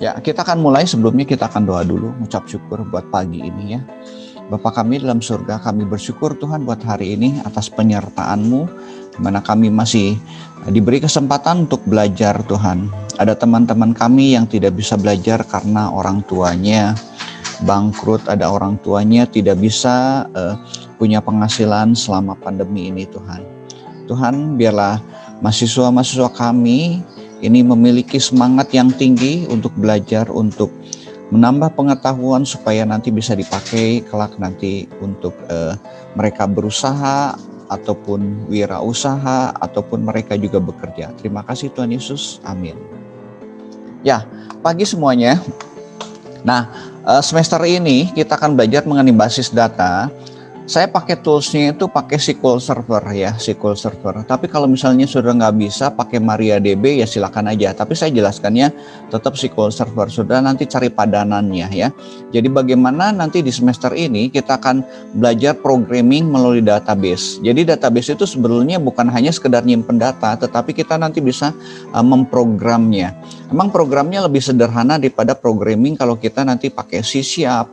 Ya, kita akan mulai. Sebelumnya kita akan doa dulu, mengucap syukur buat pagi ini ya. Bapa kami dalam surga, kami bersyukur Tuhan buat hari ini atas penyertaan-Mu, di mana kami masih diberi kesempatan untuk belajar Tuhan. Ada teman-teman kami yang tidak bisa belajar karena orang tuanya bangkrut, ada orang tuanya tidak bisa punya penghasilan selama pandemi ini Tuhan. Tuhan, biarlah mahasiswa-mahasiswa kami ini memiliki semangat yang tinggi untuk belajar, untuk menambah pengetahuan supaya nanti bisa dipakai kelak nanti untuk mereka berusaha ataupun wirausaha ataupun mereka juga bekerja. Terima kasih Tuhan Yesus, amin. Ya, pagi semuanya. Nah, semester ini kita akan belajar mengenai basis data. Saya pakai toolsnya itu pakai SQL Server ya, SQL Server. Tapi kalau misalnya sudah nggak bisa pakai MariaDB ya silakan aja. Tapi saya jelaskannya tetap SQL Server. Sudah nanti cari padanannya ya. Jadi bagaimana nanti di semester ini kita akan belajar programming melalui database. Jadi database itu sebenarnya bukan hanya sekedar nyimpen data, tetapi kita nanti bisa memprogramnya. Emang programnya lebih sederhana daripada programming kalau kita nanti pakai C#,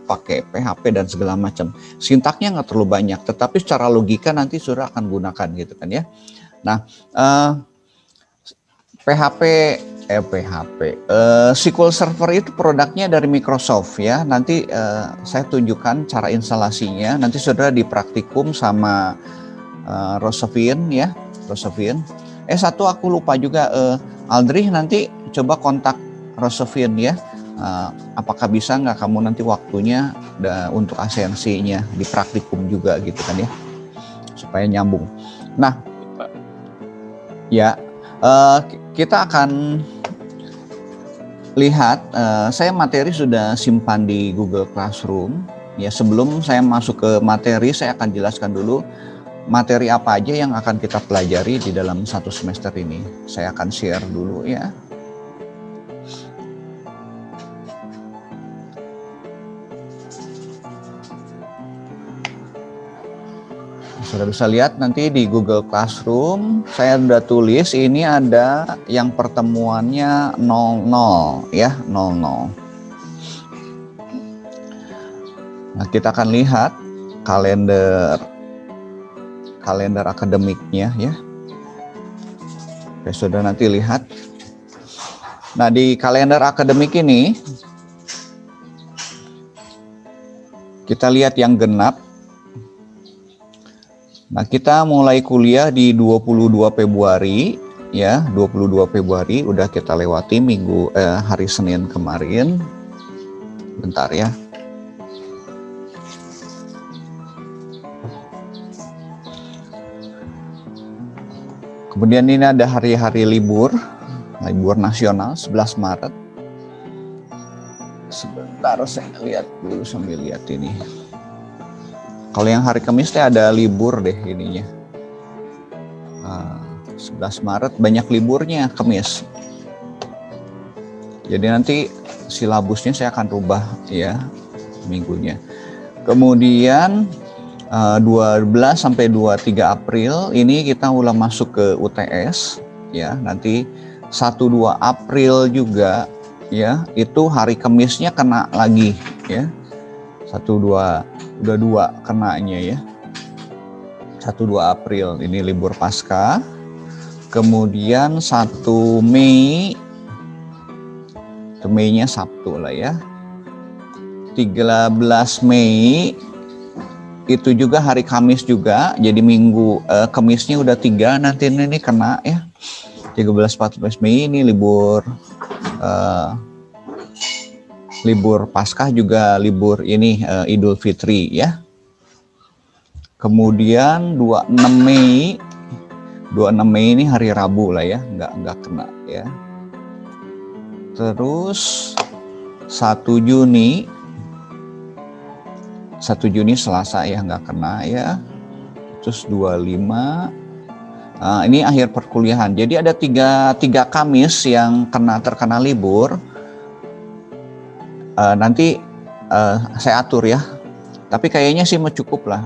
pakai PHP dan segala macam. Sintaknya nggak terlalu banyak, tetapi secara logika nanti sudah akan gunakan gitu kan ya. Nah, SQL Server itu produknya dari Microsoft ya. Nanti saya tunjukkan cara instalasinya. Nanti sudah di praktikum sama Rosevin ya, Rosevin. Satu aku lupa juga, Aldrich nanti coba kontak Rosevin ya. Apakah bisa nggak kamu nanti waktunya untuk asensinya di praktikum juga gitu kan ya, supaya nyambung. Nah ya, kita akan lihat, saya materi sudah simpan di Google Classroom ya. Sebelum saya masuk ke materi, saya akan jelaskan dulu materi apa aja yang akan kita pelajari di dalam satu semester ini. Saya akan share dulu ya. Sudah bisa lihat nanti di Google Classroom, saya sudah tulis ini ada yang pertemuannya 00 ya, 00. Nah, kita akan lihat kalender akademiknya ya. Oke, sudah nanti lihat. Nah, di kalender akademik ini kita lihat yang genap. Nah, kita mulai kuliah di 22 Februari ya, 22 Februari udah kita lewati hari Senin kemarin. Bentar ya. Kemudian ini ada hari-hari libur nasional 11 Maret. Sebentar saya lihat dulu sambil lihat ini. Kalau yang hari Kamis ada libur deh ininya. 11 Maret banyak liburnya Kamis. Jadi nanti silabusnya saya akan rubah ya minggunya. Kemudian 12 sampai 23 April ini kita ulang masuk ke UTS ya. Nanti 1-2 April juga ya, itu hari Kamisnya kena lagi ya. 1-2 udah 2 kenanya ya. 1-2 April ini libur Paskah. Kemudian 1 Mei, Mei-nya Sabtu lah ya. 13 Mei itu juga hari Kamis juga. Jadi minggu Kamisnya udah 3 nanti ini kena ya. 13-14 Mei ini libur Paskah juga libur ini Idul Fitri ya. Kemudian 26 Mei ini hari Rabu lah ya, nggak kena ya. Terus 1 Juni Selasa ya, nggak kena ya. Terus 25 ini akhir perkuliahan. Jadi ada tiga Kamis yang terkena libur. Nanti saya atur ya. Tapi kayaknya sih cukup lah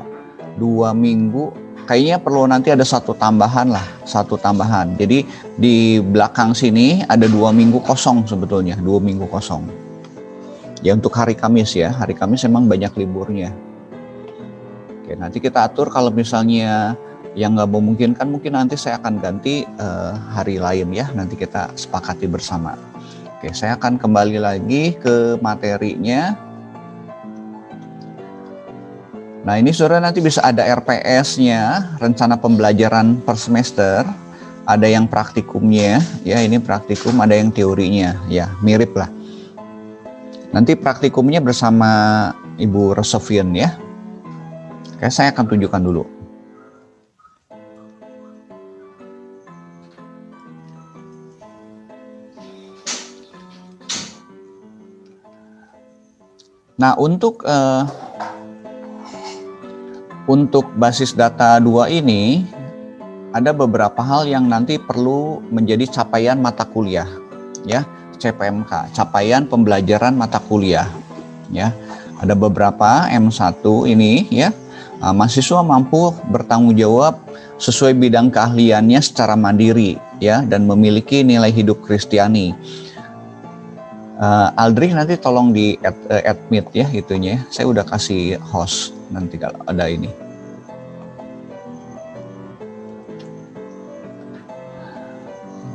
2 minggu kayaknya perlu nanti ada satu tambahan lah, satu tambahan. Jadi di belakang sini ada 2 minggu kosong sebetulnya, 2 minggu kosong. Ya untuk hari Kamis ya, hari Kamis memang banyak liburnya. Oke, nanti kita atur kalau misalnya yang nggak memungkinkan, mungkin nanti saya akan ganti hari lain ya, nanti kita sepakati bersama. Oke, saya akan kembali lagi ke materinya. Nah ini saudara nanti bisa ada RPS-nya, rencana pembelajaran per semester, ada yang praktikumnya, ya ini praktikum, ada yang teorinya, ya mirip lah. Nanti praktikumnya bersama Ibu Resofian ya. Oke, saya akan tunjukkan dulu. Nah untuk basis data 2 ini ada beberapa hal yang nanti perlu menjadi capaian mata kuliah ya, CPMK, capaian pembelajaran mata kuliah ya. Ada beberapa M1 ini ya, mahasiswa mampu bertanggung jawab sesuai bidang keahliannya secara mandiri ya dan memiliki nilai hidup Kristiani. Aldrich nanti tolong di admit ya itunya. Saya udah kasih host nanti kalau ada ini.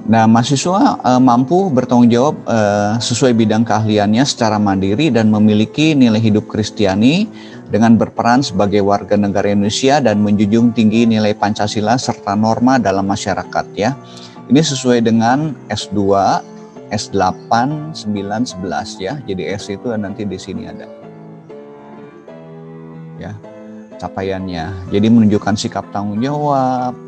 Nah, mahasiswa mampu bertanggung jawab sesuai bidang keahliannya secara mandiri dan memiliki nilai hidup Kristiani dengan berperan sebagai warga negara Indonesia dan menjunjung tinggi nilai Pancasila serta norma dalam masyarakat ya. Ini sesuai dengan S2, S8, 9, 11 ya. Jadi S itu nanti di sini ada. Ya. Capaiannya. Jadi menunjukkan sikap tanggung jawab,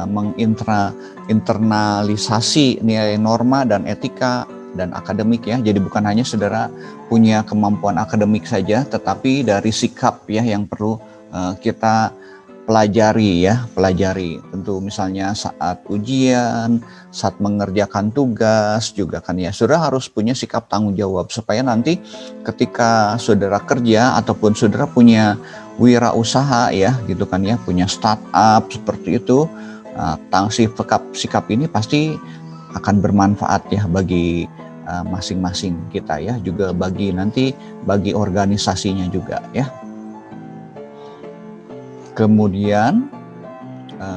menginternalisasi nilai norma dan etika dan akademik ya. Jadi bukan hanya saudara punya kemampuan akademik saja, tetapi dari sikap ya yang perlu kita pelajari ya, pelajari. Tentu misalnya saat ujian, saat mengerjakan tugas juga kan ya. Saudara harus punya sikap tanggung jawab supaya nanti ketika saudara kerja ataupun saudara punya wirausaha ya gitu kan ya, punya startup seperti itu, sikap ini pasti akan bermanfaat ya bagi masing-masing kita ya, juga bagi organisasinya juga ya. Kemudian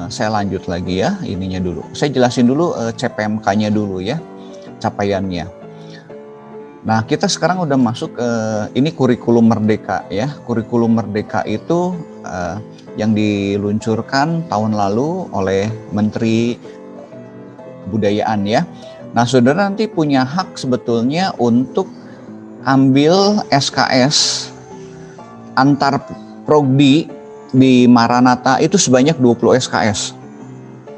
saya lanjut lagi ya, ininya dulu. Saya jelasin dulu CPMK-nya dulu ya, capaiannya. Nah, kita sekarang udah masuk ini kurikulum merdeka ya. Kurikulum merdeka itu yang diluncurkan tahun lalu oleh Menteri Kebudayaan ya. Nah, saudara nanti punya hak sebetulnya untuk ambil SKS antar prodi di Maranatha itu sebanyak 20 SKS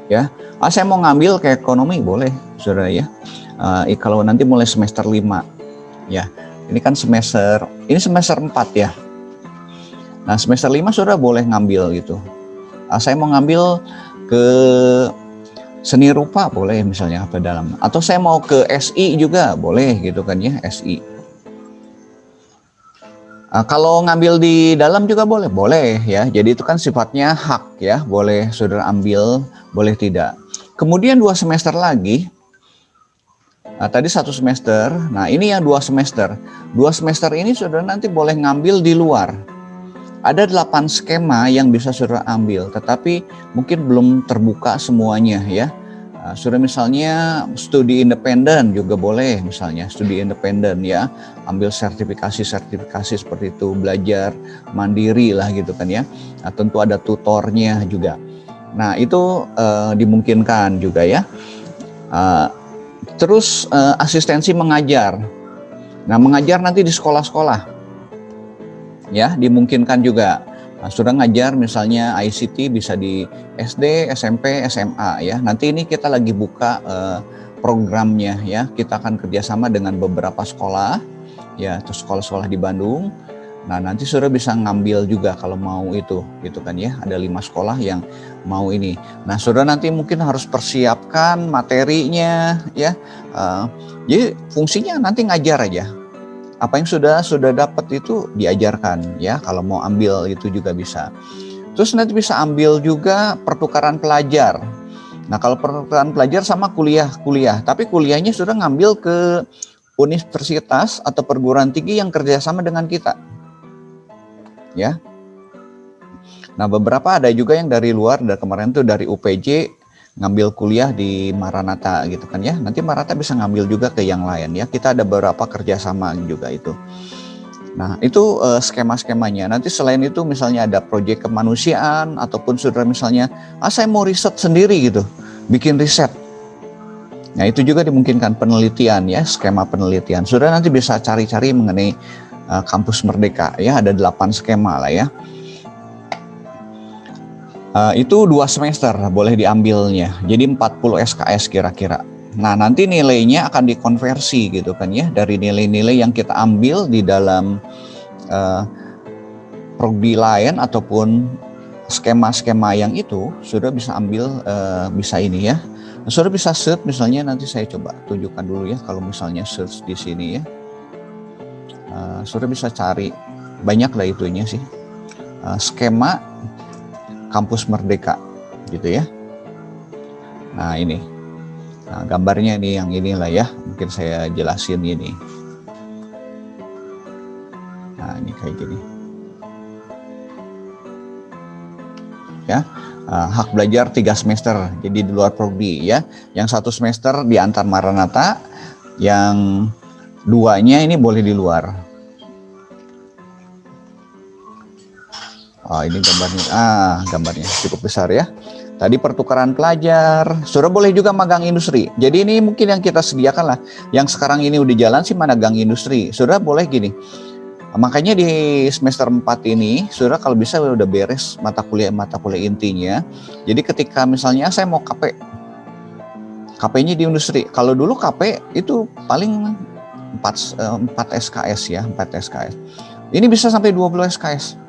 ya. Saya mau ngambil ke ekonomi boleh saudara ya. Kalau nanti mulai semester 5 ya. Ini kan semester 4 ya. Nah, semester 5 saudara boleh ngambil gitu. Saya mau ngambil ke seni rupa boleh misalnya apa dalam, atau saya mau ke SI juga boleh gitu kan ya, SI. Kalau ngambil di dalam juga boleh ya. Jadi itu kan sifatnya hak ya, boleh saudara ambil, boleh tidak. Kemudian 2 semester lagi, tadi 1 semester, nah ini yang 2 semester. 2 semester ini saudara nanti boleh ngambil di luar. Ada 8 skema yang bisa saudara ambil, tetapi mungkin belum terbuka semuanya ya. Saudara misalnya studi independen juga boleh, misalnya studi independen ya, ambil sertifikasi seperti itu, belajar mandiri lah gitu kan ya. Tentu ada tutornya juga. Nah itu dimungkinkan juga ya. Terus asistensi mengajar. Nah mengajar nanti di sekolah-sekolah ya, dimungkinkan juga. Sudah ngajar misalnya ICT bisa di SD, SMP, SMA ya. Nanti ini kita lagi buka programnya ya. Kita akan kerjasama dengan beberapa sekolah ya, terus sekolah-sekolah di Bandung. Nah nanti sudah bisa ngambil juga kalau mau itu gitu kan ya. Ada 5 sekolah yang mau ini. Nah sudah nanti mungkin harus persiapkan materinya ya. Jadi fungsinya nanti ngajar aja. Apa yang sudah dapat itu diajarkan ya, kalau mau ambil itu juga bisa. Terus nanti bisa ambil juga pertukaran pelajar. Nah, kalau pertukaran pelajar sama kuliah, tapi kuliahnya sudah ngambil ke universitas atau perguruan tinggi yang kerjasama dengan kita, ya. Nah, beberapa ada juga yang dari luar, dari kemarin tuh dari UPJ ngambil kuliah di Maranatha gitu kan ya. Nanti Maranatha bisa ngambil juga ke yang lain ya. Kita ada beberapa kerjasama juga itu. Nah, itu skema-skemanya. Nanti selain itu misalnya ada proyek kemanusiaan ataupun saudara misalnya, saya mau riset sendiri gitu, bikin riset. Nah, itu juga dimungkinkan penelitian ya, skema penelitian. Saudara nanti bisa cari-cari mengenai kampus Merdeka ya, ada 8 skema lah ya. Itu 2 semester boleh diambilnya, jadi 40 SKS kira-kira. Nah, nanti nilainya akan dikonversi gitu kan ya, dari nilai-nilai yang kita ambil di dalam prodi lain ataupun skema-skema yang itu, sudah bisa ambil, bisa ini ya. Sudah bisa search misalnya, nanti saya coba tunjukkan dulu ya, kalau misalnya search di sini ya. Sudah bisa cari, banyak lah itunya sih. Skema Kampus Merdeka gitu ya. Nah, ini. Nah, gambarnya nih yang inilah ya. Mungkin saya jelasin ini. Nah, ini kayak gini. Ya. Hak belajar 3 semester. Jadi di luar prodi ya. Yang 1 semester di antar Maranatha, yang 2-nya ini boleh di luar. Ini gambarnya. Gambarnya cukup besar ya. Tadi pertukaran pelajar, saudara boleh juga magang industri. Jadi ini mungkin yang kita sediakan lah. Yang sekarang ini udah jalan sih magang industri. Saudara boleh gini. Makanya di semester 4 ini, saudara kalau bisa udah beres mata kuliah intinya. Jadi ketika misalnya saya mau KP-nya di industri. Kalau dulu KP itu paling 4 SKS ya, 4 SKS. Ini bisa sampai 20 SKS.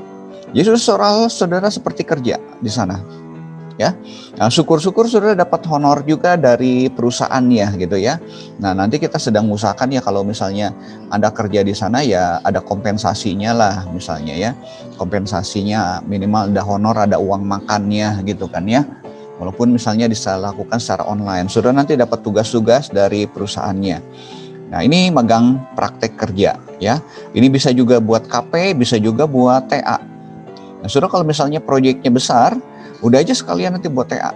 Jadi saudara seperti kerja di sana. Ya, nah, syukur-syukur saudara dapat honor juga dari perusahaannya gitu ya. Nah, nanti kita sedang usahakan ya, kalau misalnya Anda kerja di sana ya ada kompensasinya lah misalnya ya. Kompensasinya minimal ada honor, ada uang makannya gitu kan ya. Walaupun misalnya bisa lakukan secara online, saudara nanti dapat tugas-tugas dari perusahaannya. Nah, ini magang praktek kerja ya. Ini bisa juga buat KP, bisa juga buat TA. Nah, saudara kalau misalnya proyeknya besar, udah aja sekalian nanti buat TA,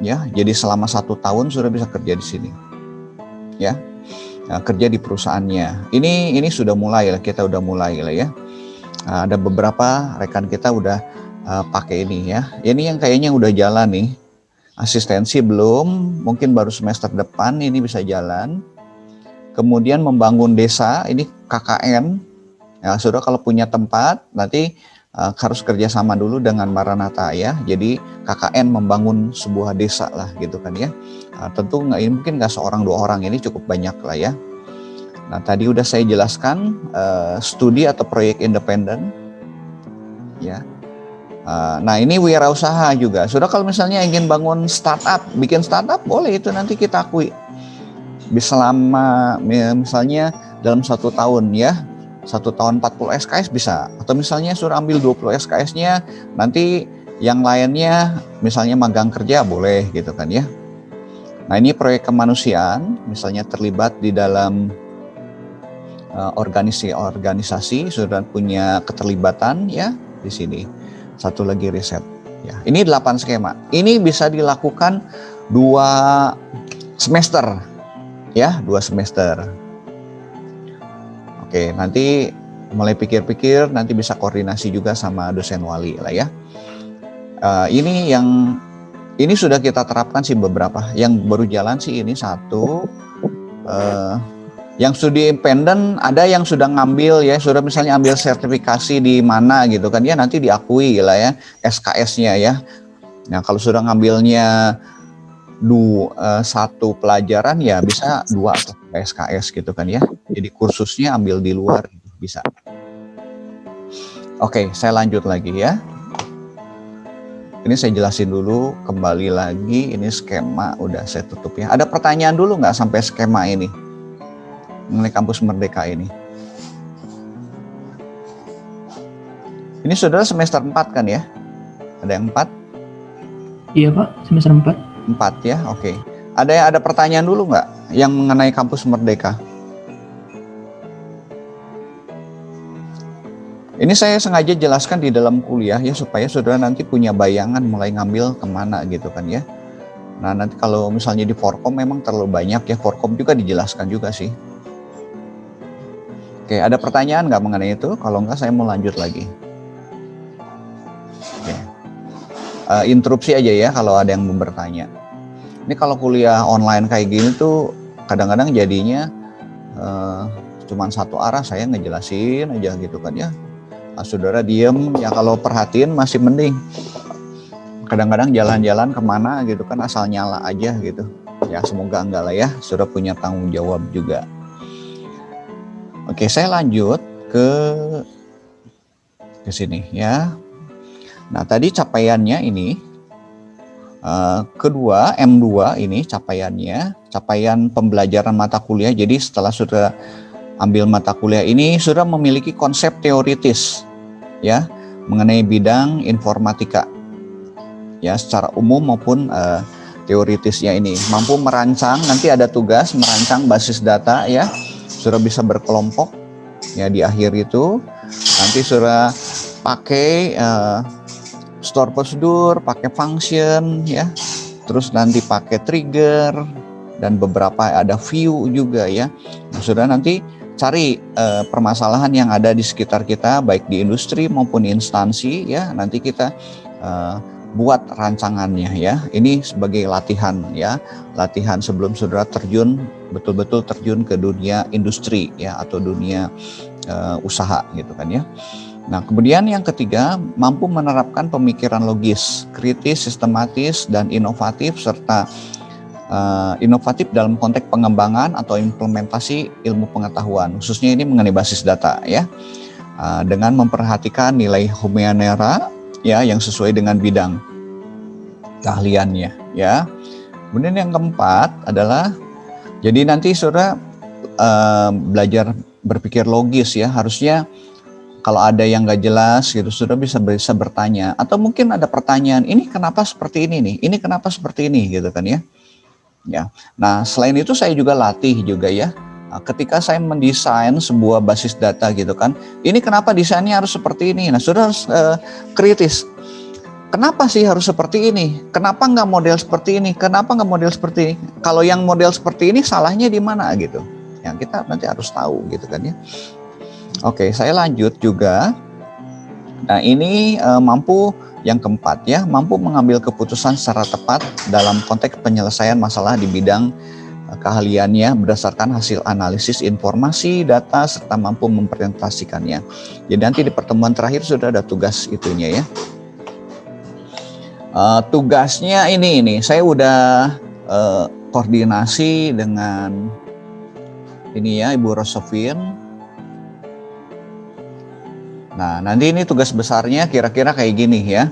ya. Jadi selama 1 tahun sudah bisa kerja di sini, ya. Nah, kerja di perusahaannya. Ini sudah mulai lah, kita udah mulai lah ya. Ada beberapa rekan kita udah pakai ini ya. Ini yang kayaknya udah jalan nih. Asistensi belum, mungkin baru semester depan ini bisa jalan. Kemudian membangun desa, ini KKN. Ya, saudara kalau punya tempat nanti harus kerjasama dulu dengan Maranatha ya. Jadi KKN membangun sebuah desa lah gitu kan ya. Tentu mungkin nggak seorang 2 orang, ini cukup banyak lah ya. Nah, tadi udah saya jelaskan studi atau proyek independen ya. Nah, ini wirausaha juga. Sudah kalau misalnya ingin bangun startup, bikin startup boleh, itu nanti kita akui. Bisa lama misalnya dalam 1 tahun ya. 1 tahun 40 SKS bisa, atau misalnya suruh ambil 20 SKS-nya, nanti yang lainnya misalnya magang kerja boleh gitu kan ya. Nah, ini proyek kemanusiaan, misalnya terlibat di dalam organisasi, sudah punya keterlibatan ya di sini. Satu lagi riset ya. Ini 8 skema. Ini bisa dilakukan 2 semester ya, 2 semester. Oke, nanti mulai pikir-pikir, nanti bisa koordinasi juga sama dosen wali lah ya. Ini sudah kita terapkan sih beberapa. Yang baru jalan sih ini 1. Yang studi independen ada yang sudah ngambil ya, sudah misalnya ambil sertifikasi di mana gitu kan ya, nanti diakui lah ya SKS-nya ya. Nah, kalau sudah ngambilnya 1 pelajaran ya bisa 2 atau SKS gitu kan ya. Jadi kursusnya ambil di luar bisa. Oke, saya lanjut lagi ya. Ini saya jelasin dulu kembali lagi, ini skema udah saya tutup ya. Ada pertanyaan dulu nggak sampai skema ini mengenai Kampus Merdeka ini? Ini saudara semester 4 kan ya? Ada yang 4? Iya Pak, semester 4. 4 ya, oke. Ada pertanyaan dulu nggak yang mengenai Kampus Merdeka? Ini saya sengaja jelaskan di dalam kuliah ya, supaya saudara nanti punya bayangan mulai ngambil kemana gitu kan ya. Nah nanti kalau misalnya di Forkom memang terlalu banyak ya, Forkom juga dijelaskan juga sih. Oke, ada pertanyaan nggak mengenai itu? Kalau nggak saya mau lanjut lagi. Oke. Interupsi aja ya kalau ada yang mau bertanya. Ini kalau kuliah online kayak gini tuh kadang-kadang jadinya cuman satu arah, saya ngejelasin aja gitu kan ya. Saudara diem ya, kalau perhatiin masih mending. Kadang-kadang jalan-jalan kemana gitu kan asal nyala aja gitu ya, semoga enggak lah ya, saudara punya tanggung jawab juga. Oke, saya lanjut ke sini ya. Nah tadi capaiannya ini kedua M2 ini capaian pembelajaran mata kuliah. Jadi setelah saudara ambil mata kuliah ini, saudara memiliki konsep teoritis ya mengenai bidang informatika ya, secara umum maupun teoritisnya ini. Mampu merancang, nanti ada tugas merancang basis data ya, saudara bisa berkelompok ya. Di akhir itu nanti saudara pakai store prosedur, pakai function ya, terus nanti pakai trigger dan beberapa ada view juga ya. Nah, saudara nanti cari permasalahan yang ada di sekitar kita, baik di industri maupun instansi ya. Nanti kita buat rancangannya ya. Ini sebagai latihan ya, latihan sebelum saudara betul-betul terjun ke dunia industri ya, atau dunia usaha gitu kan ya. Nah kemudian yang ketiga, mampu menerapkan pemikiran logis, kritis, sistematis, dan inovatif, serta inovatif dalam konteks pengembangan atau implementasi ilmu pengetahuan, khususnya ini mengenai basis data ya, dengan memperhatikan nilai Humanera ya yang sesuai dengan bidang keahliannya ya. Kemudian yang keempat adalah, jadi nanti saudara belajar berpikir logis ya. Harusnya kalau ada yang nggak jelas gitu, saudara bisa bertanya, atau mungkin ada pertanyaan, ini kenapa seperti ini nih, ini kenapa seperti ini gitu kan ya. Ya. Nah selain itu saya juga latih juga ya. Ketika saya mendesain sebuah basis data gitu kan, ini kenapa desainnya harus seperti ini? Nah saudara harus kritis. Kenapa sih harus seperti ini? Kenapa nggak model seperti ini? Kenapa nggak model seperti ini? Kalau yang model seperti ini salahnya di mana gitu? Yang kita nanti harus tahu gitu kan ya. Oke, saya lanjut juga. Nah ini mampu yang keempat ya, mampu mengambil keputusan secara tepat dalam konteks penyelesaian masalah di bidang keahliannya berdasarkan hasil analisis informasi, data, serta mampu mempresentasikannya. Jadi nanti di pertemuan terakhir sudah ada tugas itunya ya. Tugasnya ini saya udah koordinasi dengan ini ya Ibu Rosofin. Nah nanti ini tugas besarnya kira-kira kayak gini ya.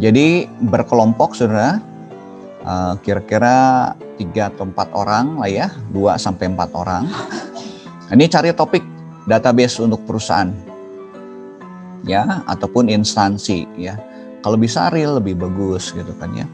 Jadi berkelompok saudara, kira-kira 3 atau 4 orang lah ya, 2 sampai 4 orang. Ini cari topik database untuk perusahaan ya, ataupun instansi ya. Kalau bisa real lebih bagus gitu kan ya.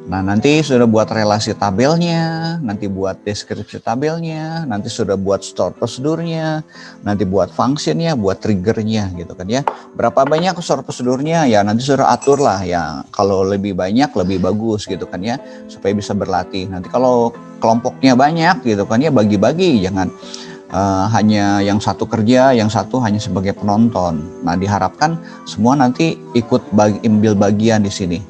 Nah nanti sudah buat relasi tabelnya, nanti buat deskripsi tabelnya, nanti sudah buat store prosedurnya, nanti buat functionnya, buat triggernya gitu kan ya. Berapa banyak store prosedurnya ya nanti sudah atur lah ya. Kalau lebih banyak lebih bagus gitu kan ya, supaya bisa berlatih. Nanti kalau kelompoknya banyak gitu kan ya, bagi-bagi, jangan hanya yang satu kerja, yang satu hanya sebagai penonton. Nah diharapkan semua nanti ikut ambil bagian di sini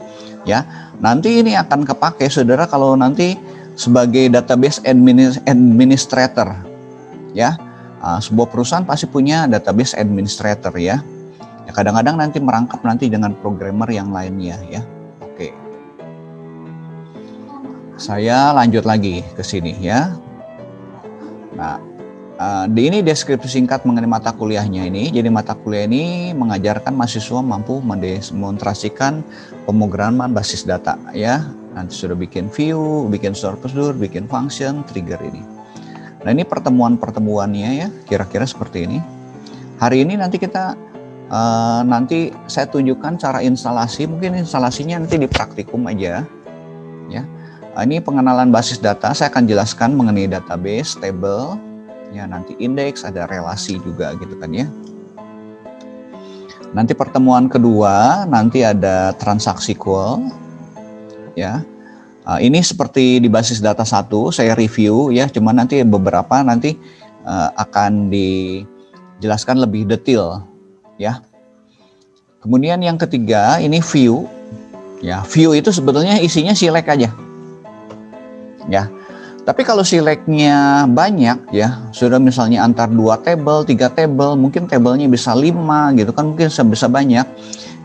ya. Nanti ini akan kepake saudara kalau nanti sebagai database administrator ya. Sebuah perusahaan pasti punya database administrator ya. Kadang-kadang nanti merangkap nanti dengan programmer yang lainnya ya. Oke. Saya lanjut lagi ke sini ya. Nah, di ini deskripsi singkat mengenai mata kuliahnya ini. Jadi mata kuliah ini mengajarkan mahasiswa mampu mendemonstrasikan pemrograman basis data ya. Nanti sudah bikin view, bikin store prosedur, bikin function, trigger ini. Nah ini pertemuan-pertemuannya ya, kira-kira seperti ini. Hari ini nanti kita nanti saya tunjukkan cara instalasi, mungkin instalasinya nanti di praktikum aja ya. Ini pengenalan basis data, saya akan jelaskan mengenai database, table, ya nanti indeks, ada relasi juga gitu kan ya. Nanti pertemuan kedua, nanti ada transaksi call, ya. Ini seperti di basis data 1, saya review ya, cuman nanti beberapa nanti akan dijelaskan lebih detail ya. Kemudian yang ketiga, ini view. Ya, view itu sebetulnya isinya select aja. Ya. Tapi kalau selectnya banyak ya, sudah misalnya antar 2 table, 3 table, mungkin tablenya bisa 5 gitu kan, mungkin bisa banyak.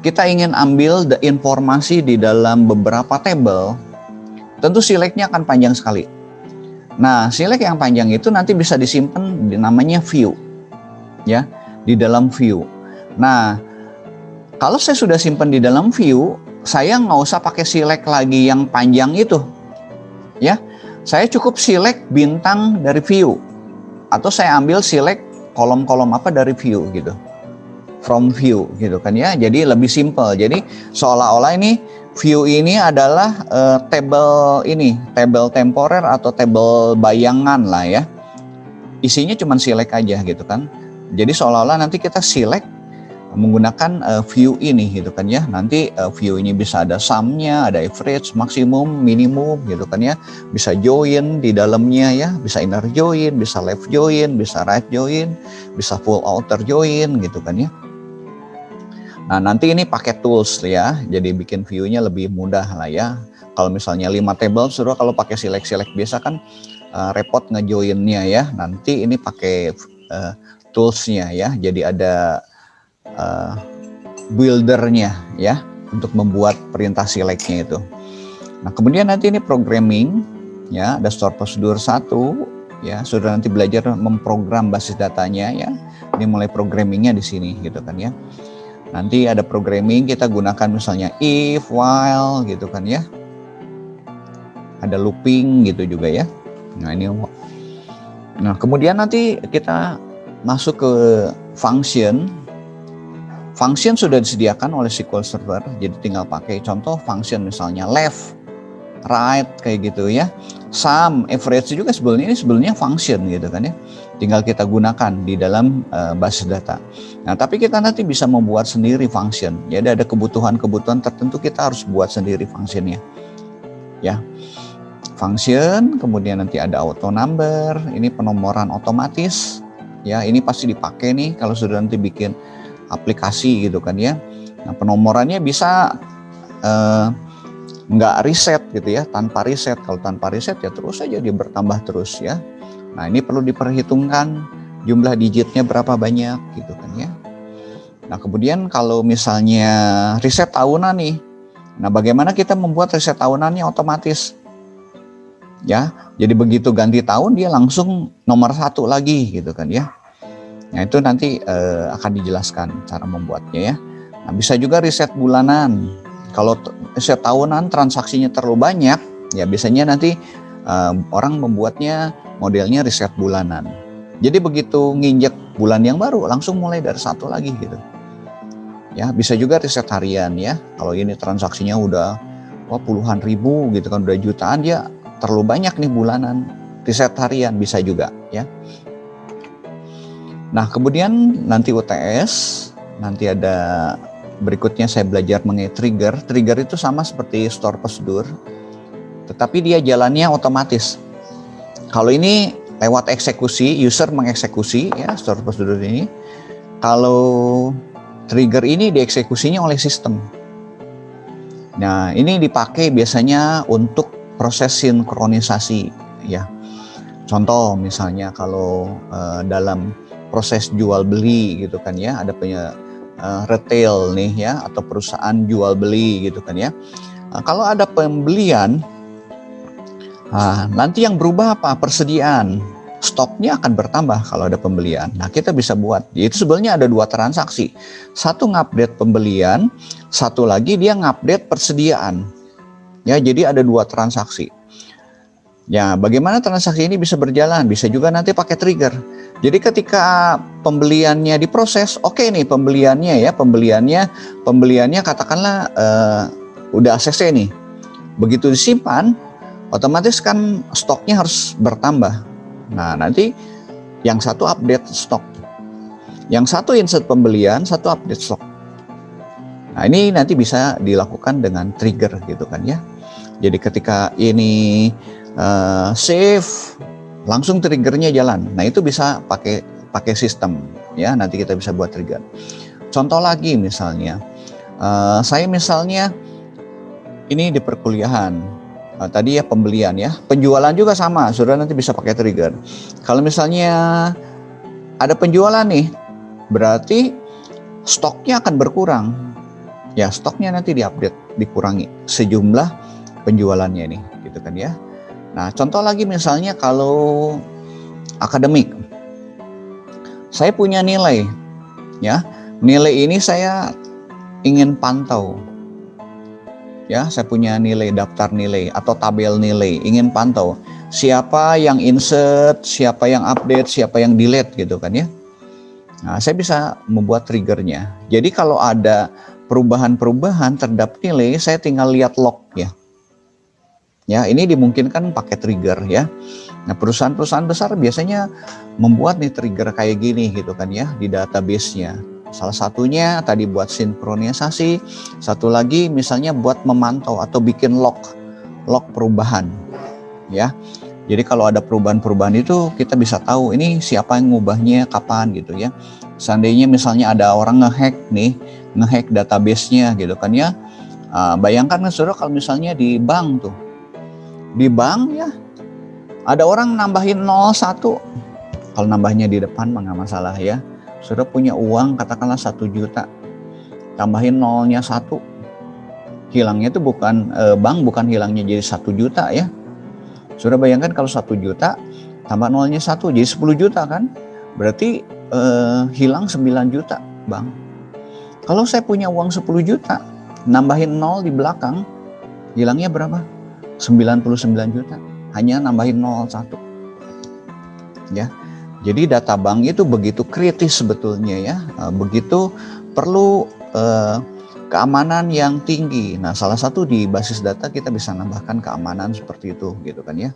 Kita ingin ambil informasi di dalam beberapa table, tentu selectnya akan panjang sekali. Nah, select yang panjang itu nanti bisa disimpan di namanya view. Ya, di dalam view. Nah, kalau saya sudah simpan di dalam view, saya nggak usah pakai select lagi yang panjang itu. Ya, saya cukup select bintang dari view, atau saya ambil select kolom-kolom apa dari view gitu, from view gitu kan ya. Jadi lebih simple. Jadi seolah-olah ini view ini adalah table temporer atau table bayangan lah ya. Isinya cuma select aja gitu kan. Jadi seolah-olah nanti kita select menggunakan view ini gitu kan ya. Nanti view ini bisa ada sum-nya, ada average, maksimum, minimum gitu kan ya. Bisa join di dalamnya ya, bisa inner join, bisa left join, bisa right join, bisa full outer join gitu kan ya. Nah, nanti ini pakai tools ya. Jadi bikin view-nya lebih mudah lah ya. Kalau misalnya 5 table, suruh kalau pakai select biasa kan repot ngejoinnya ya. Nanti ini pakai tools-nya ya. Jadi ada buildernya ya untuk membuat perintah select-nya itu. Nah, kemudian nanti ini programming ya, ada store prosedur 1 ya, sudah nanti belajar memprogram basis datanya ya. Ini mulai programmingnya di sini gitu kan ya. Nanti ada programming, kita gunakan misalnya if, while gitu kan ya. Ada looping gitu juga ya. Nah, kemudian nanti kita masuk ke function. Function sudah disediakan oleh SQL Server, jadi tinggal pakai contoh function misalnya left, right kayak gitu ya. Sum, average juga sebenarnya function gitu kan ya. Tinggal kita gunakan di dalam basis data. Nah, tapi kita nanti bisa membuat sendiri function. Jadi ada kebutuhan-kebutuhan tertentu kita harus buat sendiri functionnya. Ya. Function, kemudian nanti ada auto number, ini penomoran otomatis. Ya, ini pasti dipakai nih kalau sudah nanti bikin aplikasi gitu kan ya. Nah, penomorannya bisa nggak reset gitu ya, tanpa reset. Kalau tanpa reset ya terus saja dia bertambah terus ya. Nah, ini perlu diperhitungkan jumlah digitnya berapa banyak gitu kan ya. Nah, kemudian kalau misalnya reset tahunan nih, nah bagaimana kita membuat reset tahunannya otomatis ya. Jadi begitu ganti tahun dia langsung nomor 1 lagi gitu kan ya. Nah, itu nanti akan dijelaskan cara membuatnya ya. Nah, bisa juga riset bulanan. Kalau riset tahunan transaksinya terlalu banyak, ya biasanya nanti orang membuatnya modelnya riset bulanan. Jadi begitu nginjek bulan yang baru, langsung mulai dari 1 lagi gitu. Ya, bisa juga riset harian ya. Kalau ini transaksinya udah puluhan ribu gitu kan, udah jutaan, ya terlalu banyak nih bulanan. Riset harian bisa juga ya. Nah, kemudian nanti UTS, nanti ada berikutnya saya belajar mengenai trigger. Trigger itu sama seperti store prosedur, tetapi dia jalannya otomatis. Kalau ini lewat eksekusi, user mengeksekusi ya store prosedur ini. Kalau trigger ini dieksekusinya oleh sistem. Nah, ini dipakai biasanya untuk proses sinkronisasi ya. Contoh misalnya kalau dalam proses jual beli gitu kan ya, ada punya retail nih ya, atau perusahaan jual beli gitu kan ya. Nah, kalau ada pembelian, nanti yang berubah apa? Persediaan. Stoknya akan bertambah kalau ada pembelian. Nah, kita bisa buat. Itu sebenarnya ada 2 transaksi. Satu ngupdate pembelian, satu lagi dia ngupdate persediaan. Ya, jadi ada 2 transaksi. Ya, bagaimana transaksi ini bisa berjalan? Bisa juga nanti pakai trigger. Jadi ketika pembeliannya diproses, oke nih pembeliannya katakanlah udah ACC nih. Begitu disimpan, otomatis kan stoknya harus bertambah. Nah, nanti yang satu update stok, yang satu insert pembelian, satu update stok. Nah, ini nanti bisa dilakukan dengan trigger gitu kan ya. Jadi ketika ini save, langsung triggernya jalan. Nah, itu bisa pakai sistem ya. Nanti kita bisa buat trigger. Contoh lagi misalnya, saya misalnya ini di perkuliahan. Tadi ya pembelian ya, penjualan juga sama, saudara nanti bisa pakai trigger. Kalau misalnya ada penjualan nih, berarti stoknya akan berkurang. Ya, stoknya nanti diupdate, dikurangi sejumlah penjualannya nih, gitu kan ya. Nah, contoh lagi misalnya kalau akademik, saya punya nilai, ya, nilai ini saya ingin pantau. Ya, saya punya nilai, daftar nilai atau tabel nilai, ingin pantau siapa yang insert, siapa yang update, siapa yang delete gitu kan ya. Nah, saya bisa membuat triggernya. Jadi kalau ada perubahan-perubahan terhadap nilai, saya tinggal lihat log ya. Ya, ini dimungkinkan pakai trigger ya. Nah, perusahaan-perusahaan besar biasanya membuat nih trigger kayak gini gitu kan ya di database-nya. Salah satunya tadi buat sinkronisasi, satu lagi misalnya buat memantau atau bikin log perubahan ya. Jadi kalau ada perubahan-perubahan itu kita bisa tahu ini siapa yang ngubahnya kapan gitu ya. Seandainya misalnya ada orang ngehack database-nya gitu kan ya. Bayangkan kan saudara kalau misalnya di bank tuh. Di bank ya ada orang nambahin 01. Kalau nambahnya di depan mah nggak masalah ya. Saudara punya uang katakanlah 1 juta, tambahin nolnya 1, hilangnya itu bukan bank bukan hilangnya jadi 1 juta ya. Saudara bayangkan kalau 1 juta tambah nolnya 1 jadi 10 juta kan, berarti hilang 9 juta bank. Kalau saya punya uang 10 juta, nambahin nol di belakang, hilangnya berapa? 99 juta, hanya nambahin 01 ya. Jadi data bank itu begitu kritis sebetulnya ya, begitu perlu keamanan yang tinggi. Nah, salah satu di basis data kita bisa nambahkan keamanan seperti itu gitu kan ya.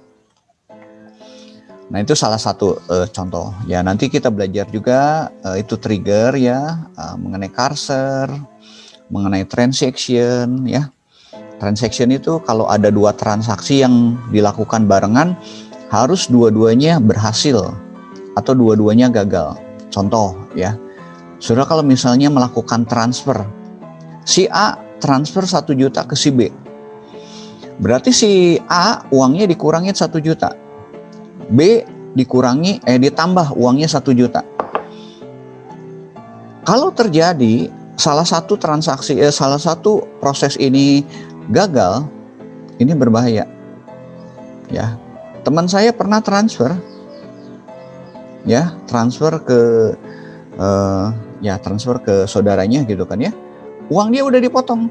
Nah, itu salah satu contoh. Ya, nanti kita belajar juga itu trigger ya, mengenai cursor, mengenai transaction ya. Transaction itu kalau ada 2 transaksi yang dilakukan barengan, harus dua-duanya berhasil atau dua-duanya gagal. Contoh ya, saudara kalau misalnya melakukan transfer, si A transfer 1 juta ke si B, berarti si A uangnya dikurangin 1 juta, B ditambah uangnya 1 juta. Kalau terjadi salah satu transaksi, salah satu proses ini gagal, ini berbahaya ya. Teman saya pernah transfer ke saudaranya gitu kan ya. Uang dia udah dipotong,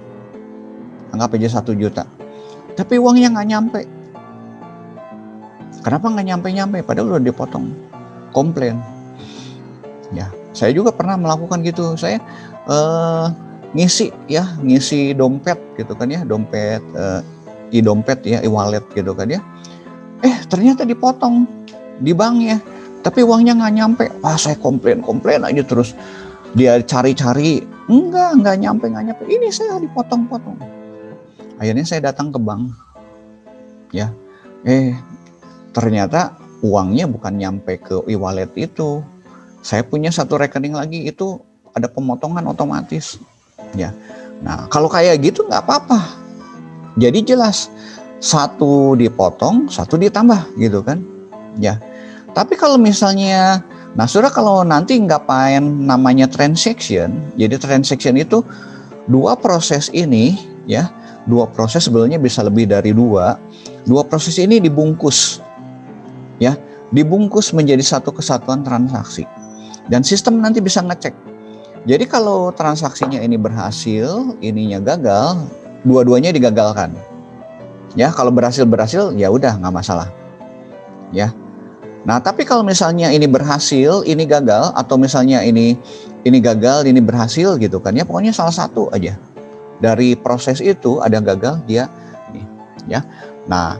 anggap aja 1 juta, tapi uangnya nggak nyampe. Kenapa nggak nyampe? Padahal udah dipotong. Komplain ya. Saya juga pernah melakukan gitu. Saya ngisi dompet gitu kan ya, dompet e-dompet ya, e-wallet gitu kan ya. Ternyata dipotong di banknya, tapi uangnya nggak nyampe. Wah, saya komplain aja terus. Dia cari-cari, nggak nyampe. Ini saya dipotong-potong. Akhirnya saya datang ke bank, ya. Ternyata uangnya bukan nyampe ke e-wallet itu. Saya punya satu rekening lagi itu ada pemotongan otomatis, ya. Nah, kalau kayak gitu nggak apa-apa. Jadi jelas. 1 dipotong, 1 ditambah gitu kan ya. Tapi kalau misalnya, nah saudara kalau nanti ngapain namanya transaction, jadi transaction itu 2 proses ini ya, 2 proses sebenarnya bisa lebih dari 2 proses ini dibungkus ya, dibungkus menjadi satu kesatuan transaksi dan sistem nanti bisa ngecek. Jadi kalau transaksinya ini berhasil, ininya gagal, dua-duanya digagalkan. Ya, kalau berhasil ya udah nggak masalah. Ya. Nah, tapi kalau misalnya ini berhasil, ini gagal, atau misalnya ini gagal, ini berhasil gitu kan ya, pokoknya salah satu aja dari proses itu ada gagal dia nih ya. Nah,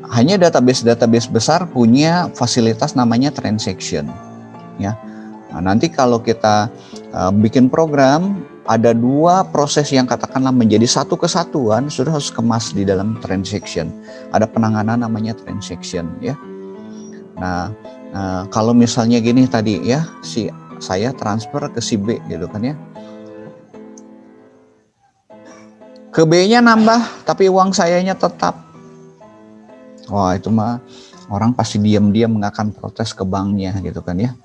hanya database besar punya fasilitas namanya transaction ya. Nah, nanti kalau kita bikin program ada dua proses yang katakanlah menjadi satu kesatuan, sudah harus kemas di dalam transaction. Ada penanganan namanya transaction ya. Nah, kalau misalnya gini tadi ya, saya transfer ke si B gitu kan ya. Ke B-nya nambah, tapi uang sayanya tetap. Wah, itu mah orang pasti diam-diam nggak akan protes ke banknya gitu kan ya.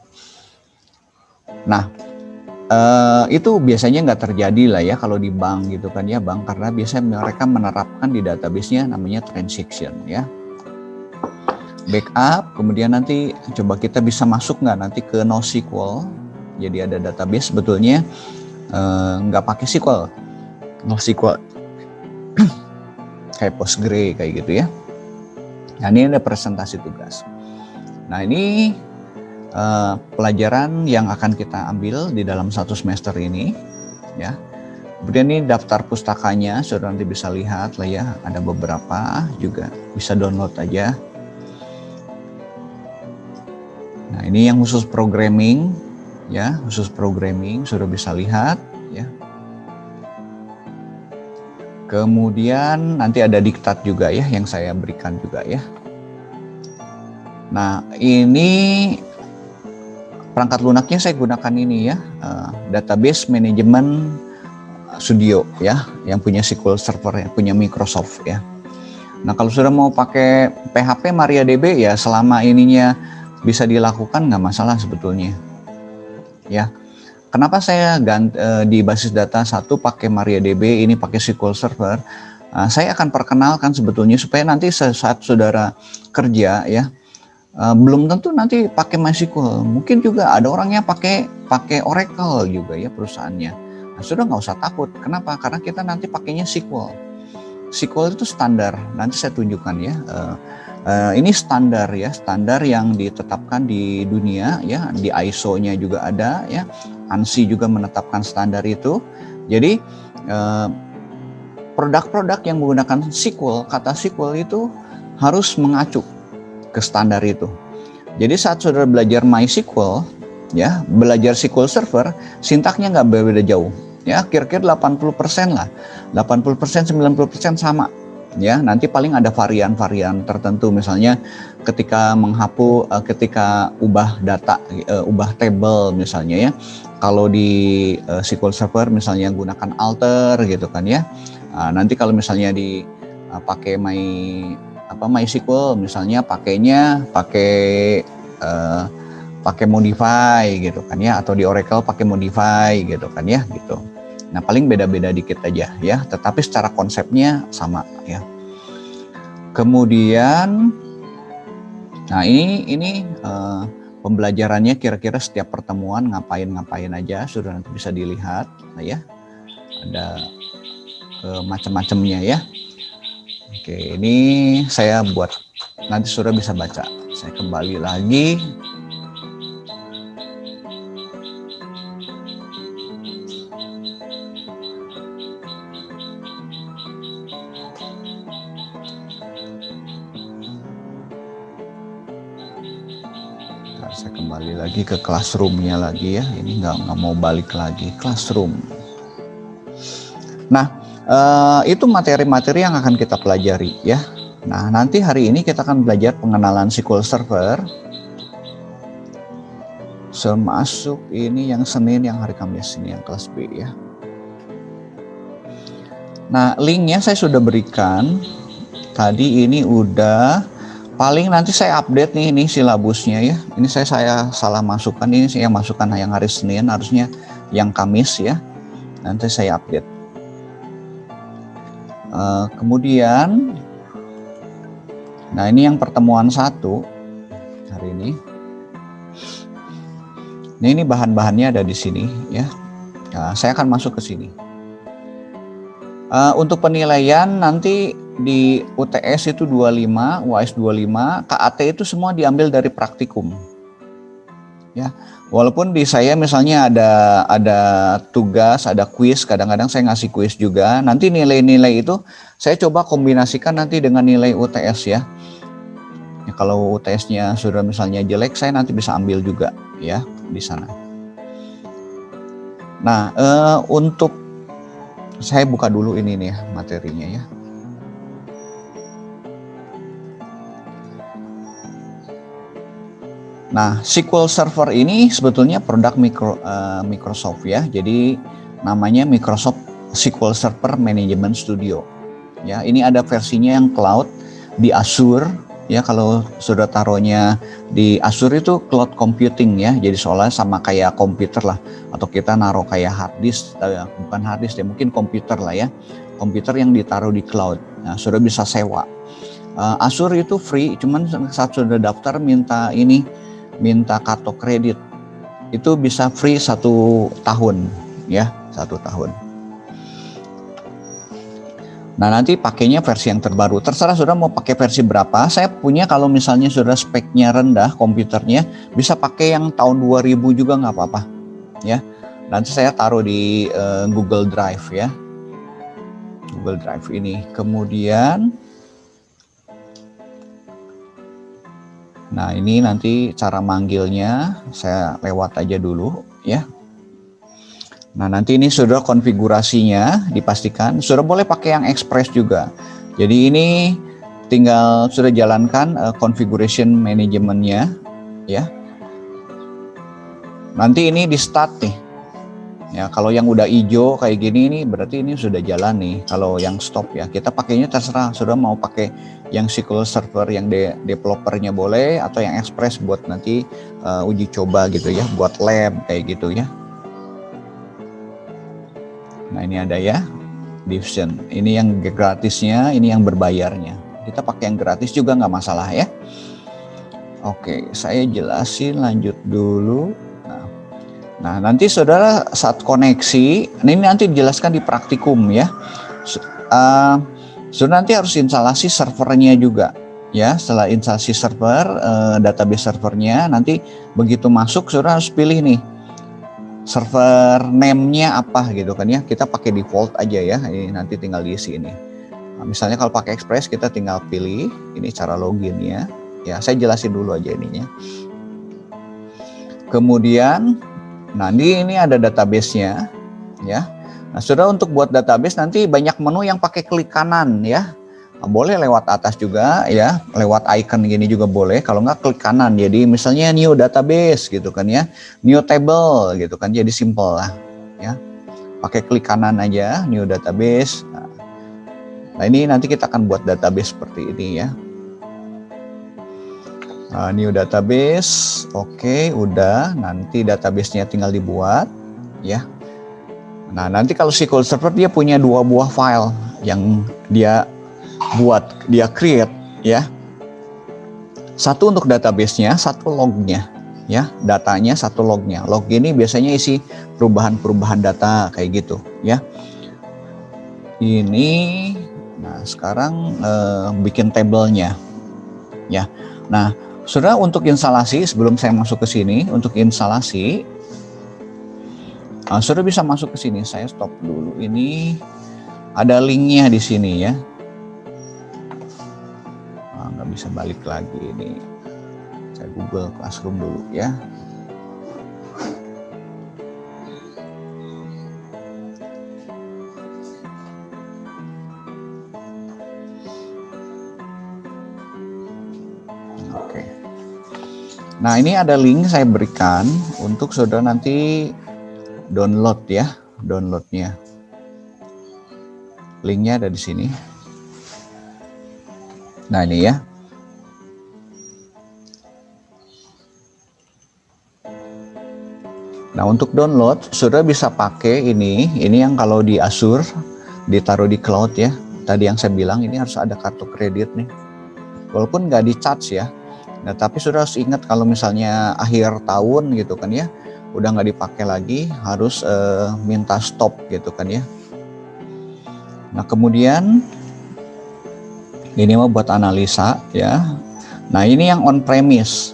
Nah, itu biasanya nggak terjadi lah ya kalau di bank gitu kan ya, bank, karena biasanya mereka menerapkan di database-nya namanya transaction ya. Backup, kemudian nanti coba kita bisa masuk nggak nanti ke NoSQL. Jadi ada database sebetulnya nggak pakai SQL, NoSQL kayak Postgre kayak gitu ya. Nah, ini ada presentasi tugas. Nah, ini pelajaran yang akan kita ambil di dalam satu semester ini ya. Kemudian ini daftar pustakanya, saudara nanti bisa lihat lah ya, ada beberapa juga bisa download aja. Nah, ini yang khusus programming ya, khusus programming saudara bisa lihat ya. Kemudian nanti ada diktat juga ya yang saya berikan juga ya. Nah, ini perangkat lunaknya saya gunakan ini ya, Database Management Studio ya, yang punya SQL Server, yang punya Microsoft ya. Nah, kalau sudah mau pakai PHP MariaDB ya, selama ininya bisa dilakukan nggak masalah sebetulnya ya. Kenapa saya di basis data satu pakai MariaDB, ini pakai SQL Server? Saya akan perkenalkan sebetulnya supaya nanti saat saudara kerja ya, belum tentu nanti pakai MySQL. Mungkin juga ada orangnya pakai Oracle juga ya perusahaannya. Nah, sudah nggak usah takut. Kenapa? Karena kita nanti pakainya SQL. SQL itu standar. Nanti saya tunjukkan ya. Ini standar ya, standar yang ditetapkan di dunia ya, di ISO-nya juga ada ya, ANSI juga menetapkan standar itu. Jadi produk-produk yang menggunakan SQL, kata SQL itu harus mengacu ke standar itu. Jadi saat saudara belajar MySQL ya, belajar SQL Server, sintaknya nggak berbeda jauh ya, kira-kira 80% lah, 80% 90% sama. Ya, nanti paling ada varian-varian tertentu, misalnya ketika ketika ubah data, ubah table misalnya ya. Kalau di SQL Server misalnya gunakan alter gitu kan ya. Nanti kalau misalnya pakai MySQL misalnya pakai modify gitu kan ya, atau di Oracle pakai modify gitu kan ya gitu. Nah, paling beda-beda dikit aja ya, tetapi secara konsepnya sama ya. Kemudian, nah ini pembelajarannya kira-kira setiap pertemuan ngapain aja, sudah nanti bisa dilihat nah ya. Ada macam-macamnya ya. Oke, ini saya buat nanti sudah bisa baca. Saya kembali lagi. Saya kembali lagi ke classroom-nya lagi ya. Ini nggak mau balik lagi classroom. Nah, itu materi-materi yang akan kita pelajari ya. Nah, nanti hari ini kita akan belajar pengenalan SQL Server. Termasuk ini yang Senin, yang hari Kamis ini yang kelas B ya. Nah, linknya saya sudah berikan. Tadi ini udah. Paling nanti saya update nih, ini silabusnya ya. Ini saya salah masukkan, ini saya masukkan yang hari Senin, harusnya yang Kamis ya. Nanti saya update. Kemudian, nah ini yang pertemuan 1 hari ini. Nah, ini bahan-bahannya ada di sini ya. Nah, saya akan masuk ke sini. Untuk penilaian nanti di UTS itu 25, UAS 25, KAT itu semua diambil dari praktikum. Ya, walaupun di saya misalnya ada tugas, ada kuis, kadang-kadang saya ngasih kuis juga. Nanti nilai-nilai itu saya coba kombinasikan nanti dengan nilai UTS ya. Ya, kalau UTS-nya sudah misalnya jelek, saya nanti bisa ambil juga ya di sana. Nah, untuk saya buka dulu ini nih ya, materinya ya. Nah, SQL Server ini sebetulnya produk Microsoft ya. Jadi namanya Microsoft SQL Server Management Studio. Ya, ini ada versinya yang cloud di Azure. Ya, kalau sudah taruhnya di Azure itu cloud computing ya. Jadi soalnya sama kayak komputer lah. Atau kita naruh kayak hard disk, bukan hard disk ya, mungkin komputer lah ya. Komputer yang ditaruh di cloud. Nah, sudah bisa sewa. Azure itu free, cuman saat sudah daftar minta kartu kredit itu bisa free 1 tahun ya, 1 tahun. Nah, nanti pakainya versi yang terbaru, terserah sudah mau pakai versi berapa. Saya punya, kalau misalnya sudah speknya rendah komputernya, bisa pakai yang tahun 2000 juga nggak apa-apa ya. Nanti saya taruh di Google Drive ya, Google Drive ini. Kemudian nah, ini nanti cara manggilnya saya lewat aja dulu ya. Nah, nanti ini sudah konfigurasinya dipastikan. Sudah boleh pakai yang Express juga. Jadi ini tinggal sudah jalankan configuration manajemennya ya. Nanti ini di start nih. Ya, kalau yang udah hijau kayak gini ini berarti ini sudah jalan nih. Kalau yang stop ya, kita pakainya terserah. Sudah mau pakai yang SQL Server yang developernya boleh, atau yang Express buat nanti uji coba gitu ya, buat lab kayak gitu ya. Nah, ini ada ya, Division. Ini yang gratisnya, ini yang berbayarnya. Kita pakai yang gratis juga nggak masalah ya. Oke, saya jelasin lanjut dulu. Nah, nanti saudara saat koneksi, ini nanti dijelaskan di praktikum ya. Saudara nanti harus instalasi servernya juga ya. Setelah instalasi server, database servernya, nanti begitu masuk saudara harus pilih nih server name-nya apa gitu kan ya. Kita pakai default aja ya. Ini nanti tinggal diisi ini. Nah, misalnya kalau pakai Express kita tinggal pilih ini cara loginnya. Ya, saya jelasin dulu aja ininya. Kemudian nah, ini ada database-nya ya. Nah, saudara untuk buat database nanti banyak menu yang pakai klik kanan ya. Nah, boleh lewat atas juga ya, lewat icon gini juga boleh. Kalau nggak klik kanan, jadi misalnya new database gitu kan ya, new table gitu kan, jadi simple lah ya. Pakai klik kanan aja, new database. Nah, ini nanti kita akan buat database seperti ini ya. New database, oke, udah. Nanti database-nya tinggal dibuat, ya. Nah, nanti kalau SQL Server dia punya 2 buah file yang dia buat, dia create, ya. Satu untuk database-nya, satu log-nya, ya. Datanya, satu log-nya. Log ini biasanya isi perubahan-perubahan data kayak gitu, ya. Ini, nah sekarang bikin tabelnya, ya. Nah, saudara untuk instalasi, sebelum saya masuk ke sini, untuk instalasi, saudara bisa masuk ke sini. Saya stop dulu. Ini ada linknya di sini ya. Nggak bisa balik lagi ini. Saya Google Classroom dulu ya. Nah, ini ada link saya berikan untuk saudara nanti download ya, downloadnya. Linknya ada di sini. Nah, ini ya. Nah, untuk download saudara bisa pakai ini yang kalau di Azure ditaruh di cloud ya. Tadi yang saya bilang ini harus ada kartu kredit nih. Walaupun nggak di charge ya. Nah, tapi sudah harus ingat kalau misalnya akhir tahun gitu kan ya, udah nggak dipakai lagi, harus minta stop gitu kan ya. Nah, kemudian Ini mah buat analisa ya. Nah, ini yang on premise.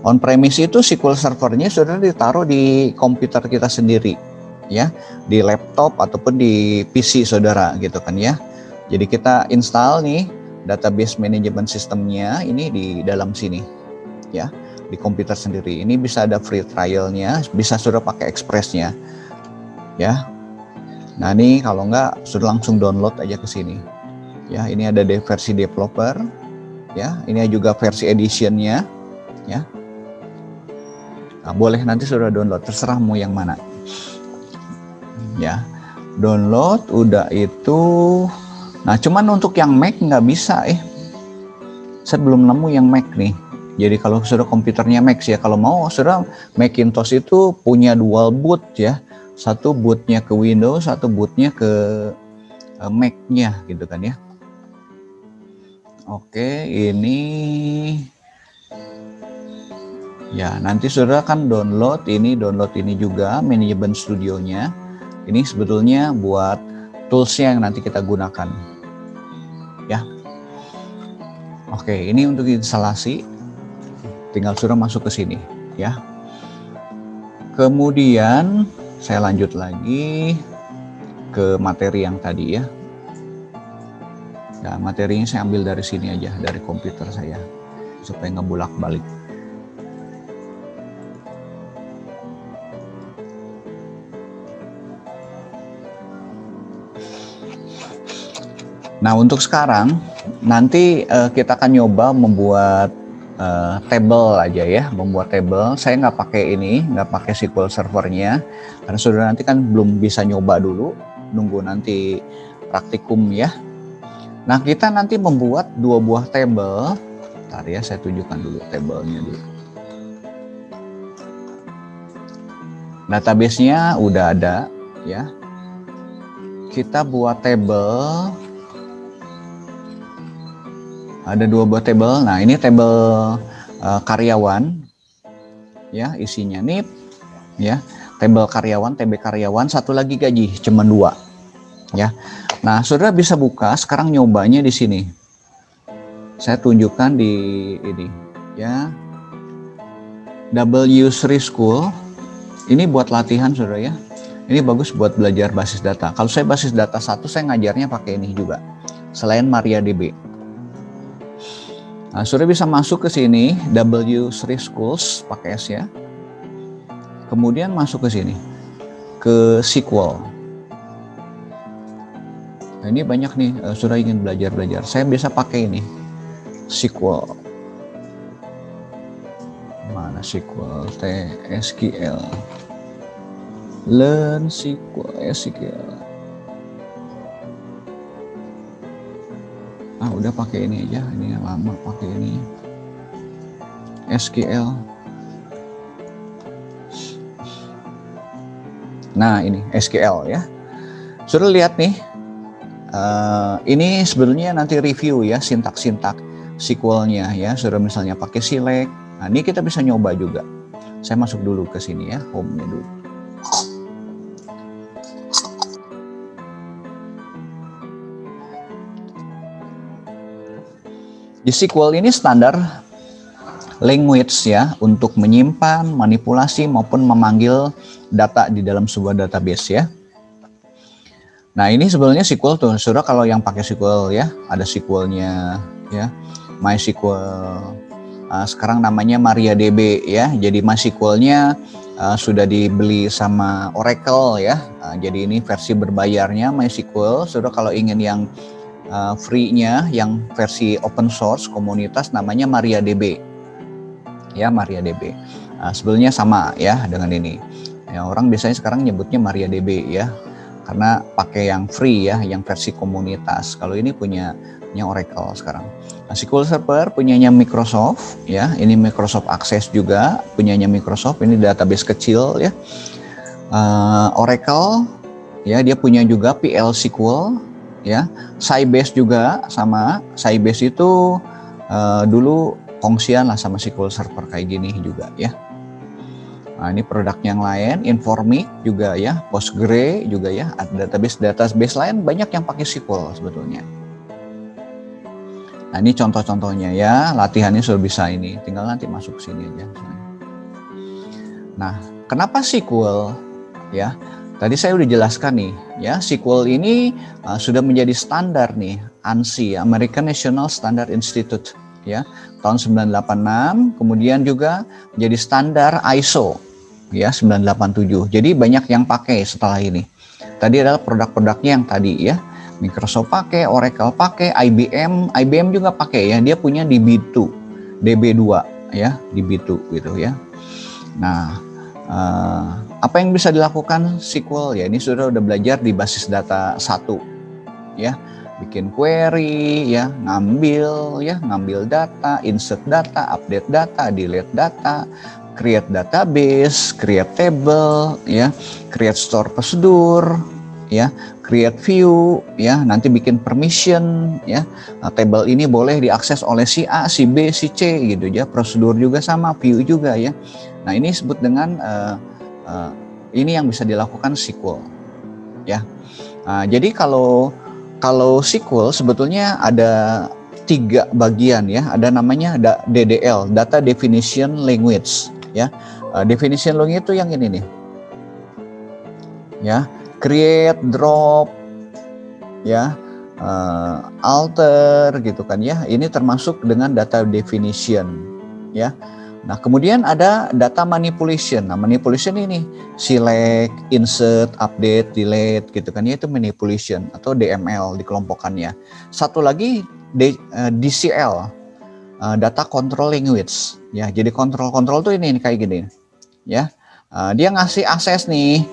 On premise itu SQL servernya sudah ditaruh di komputer kita sendiri ya, di laptop ataupun di PC saudara gitu kan ya. Jadi kita install nih database management systemnya ini di dalam sini ya, di komputer sendiri. Ini bisa ada free trialnya, bisa sudah pakai Express-nya ya. Nah, ini kalau enggak sudah langsung download aja ke sini. Ya, ini ada versi developer, ya, ini juga versi editionnya, ya. Nah, boleh nanti sudah download, terserah mau yang mana, ya. Download udah itu. Nah, cuman untuk yang Mac nggak bisa, saya belum nemu yang Mac nih. Jadi kalau sudah komputernya Mac ya, kalau mau sudah Macintosh itu punya dual boot ya, satu bootnya ke Windows, satu bootnya ke Mac-nya gitu kan ya. Oke, ini ya nanti saudara kan download ini juga manajemen studionya. Ini sebetulnya buat toolsnya yang nanti kita gunakan ya. Oke, ini untuk instalasi, tinggal saudara masuk ke sini ya. Kemudian saya lanjut lagi ke materi yang tadi ya. Nah, materinya saya ambil dari sini aja, dari komputer saya, supaya ngebulak-balik. Nah, untuk sekarang, nanti kita akan nyoba membuat table aja ya, membuat table. Saya nggak pakai ini, nggak pakai SQL servernya, karena saudara nanti kan belum bisa nyoba dulu, nunggu nanti praktikum ya. Nah, kita nanti membuat 2 buah table. Bentar ya, saya tunjukkan dulu tabelnya dulu. Database-nya udah ada ya. Kita buat table. Ada 2 buah table. Nah, ini table karyawan ya, isinya nih ya. Table karyawan, TB karyawan, satu lagi gaji, cuma 2 ya. Nah, saudara bisa buka sekarang nyobanya di sini. Saya tunjukkan di ini ya. W3 School. Ini buat latihan saudara ya. Ini bagus buat belajar basis data. Kalau saya basis data 1, saya ngajarnya pakai ini juga. Selain MariaDB. Nah, saudara bisa masuk ke sini W3 Schools pakai S ya. Kemudian masuk ke sini. Ke SQL. Nah, ini banyak nih, sudah ingin belajar. Saya biasa pakai ini, SQL. Mana SQL? SQL. Learn SQL. Ah, udah pakai ini aja. Ini yang lama pakai ini. SQL. Nah, ini SQL ya. Sudah lihat nih. Ini sebenarnya nanti review ya sintak-sintak SQL-nya ya. Sudah misalnya pakai select. Nah, ini kita bisa nyoba juga. Saya masuk dulu ke sini ya, home-nya dulu. Di SQL ini standar language ya untuk menyimpan, manipulasi maupun memanggil data di dalam sebuah database ya. Nah, ini sebenarnya SQL tuh, saudara kalau yang pakai SQL ya, ada SQL-nya ya, MySQL. Sekarang namanya MariaDB ya. Jadi MySQL-nya sudah dibeli sama Oracle ya. Jadi ini versi berbayarnya MySQL. Saudara kalau ingin yang free-nya, yang versi open source komunitas namanya MariaDB. Ya, MariaDB. Sebenarnya sama ya dengan ini. Ya, orang biasanya sekarang nyebutnya MariaDB ya. Karena pakai yang free ya, yang versi komunitas. Kalau ini punya Oracle sekarang. Nah, SQL Server punyanya Microsoft ya. Ini Microsoft Access juga punyanya Microsoft. Ini database kecil ya. Oracle ya, dia punya juga PL SQL ya. Sybase juga sama. Sybase itu dulu fungsian lah sama SQL Server kayak gini juga ya. Nah, ini produk yang lain, Informix juga ya, Postgre juga ya, ada database lain banyak yang pakai SQL sebetulnya. Nah, ini contoh-contohnya ya, latihannya sudah bisa ini, tinggal nanti masuk sini aja. Nah, kenapa SQL ya? Tadi saya udah jelaskan nih, ya SQL ini sudah menjadi standar nih, ANSI, American National Standard Institute, ya tahun 986, kemudian juga menjadi standar ISO, ya 987. Jadi banyak yang pakai setelah ini. Tadi adalah produk-produknya yang tadi ya. Microsoft pakai, Oracle pakai, IBM juga pakai ya. Dia punya DB2, DB2 ya, DB2 gitu ya. Nah, apa yang bisa dilakukan SQL ya? Ini sudah belajar di basis data 1 ya. Bikin query ya, ngambil data, insert data, update data, delete data, create database, create table ya, create store procedure ya, create view ya, nanti bikin permission ya. Nah, table ini boleh diakses oleh si A, si B, si C gitu ya. Prosedur juga sama, view juga ya. Nah, ini disebut dengan ini yang bisa dilakukan SQL ya. Jadi kalau SQL sebetulnya ada 3 bagian ya. Ada namanya DDL, Data Definition Language ya. Definition language itu yang ini nih ya, create, drop ya, alter gitu kan ya. Ini termasuk dengan data definition ya. Nah, kemudian ada data manipulation. Nah, manipulation ini select, insert, update, delete gitu kan ya, itu manipulation atau DML dikelompokkannya. Satu lagi DCL, data control language ya. Jadi kontrol tuh ini kayak gini ya. Dia ngasih akses nih,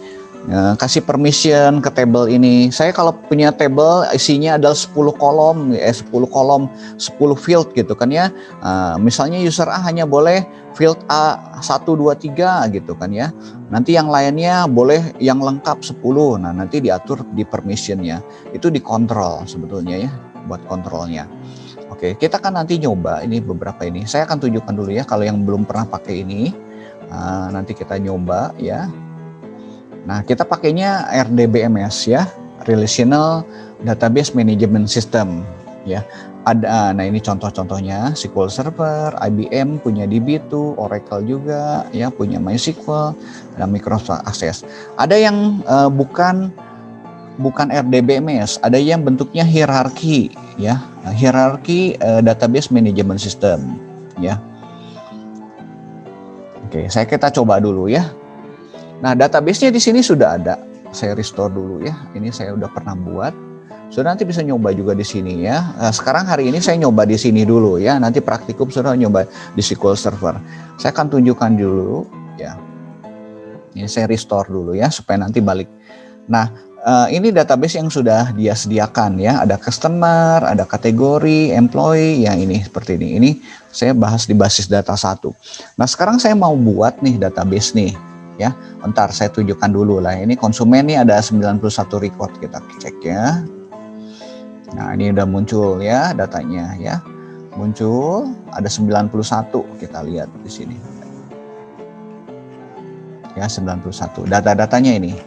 kasih permission ke table ini. Saya kalau punya table isinya adalah 10 kolom, 10 field gitu kan ya. Misalnya user A hanya boleh field A 1, 2, 3 gitu kan ya. Nanti yang lainnya boleh yang lengkap 10. Nah, nanti diatur di permissionnya. Itu dikontrol sebetulnya ya, buat kontrolnya. Oke, kita kan nanti nyoba ini beberapa ini. Saya akan tunjukkan dulu ya kalau yang belum pernah pakai ini. Nanti kita nyoba ya. Nah, kita pakainya RDBMS ya, Relational Database Management System ya. Nah ini contoh-contohnya SQL Server, IBM punya DB2, Oracle juga ya punya MySQL, dan Microsoft Access. Ada yang bukan RDBMS, ada yang bentuknya hierarki ya, hierarki database management system ya. Oke, kita coba dulu ya. Nah, database-nya di sini sudah ada. Saya restore dulu ya. Ini saya udah pernah buat. Sudah, nanti bisa nyoba juga di sini ya. Sekarang hari ini saya nyoba di sini dulu ya. Nanti praktikum sudah nyoba di SQL Server. Saya akan tunjukkan dulu ya. Ini saya restore dulu ya supaya nanti balik. Nah, ini database yang sudah dia sediakan ya. Ada customer, ada kategori, employee, yang ini seperti ini. Ini saya bahas di basis data 1. Nah, sekarang saya mau buat nih database nih ya. Bentar, saya tunjukkan dulu lah. Ini konsumen nih ada 91 record, kita cek ya. Nah, ini udah muncul ya datanya ya. Muncul ada 91, kita lihat di sini. Ya, 91 data-datanya ini.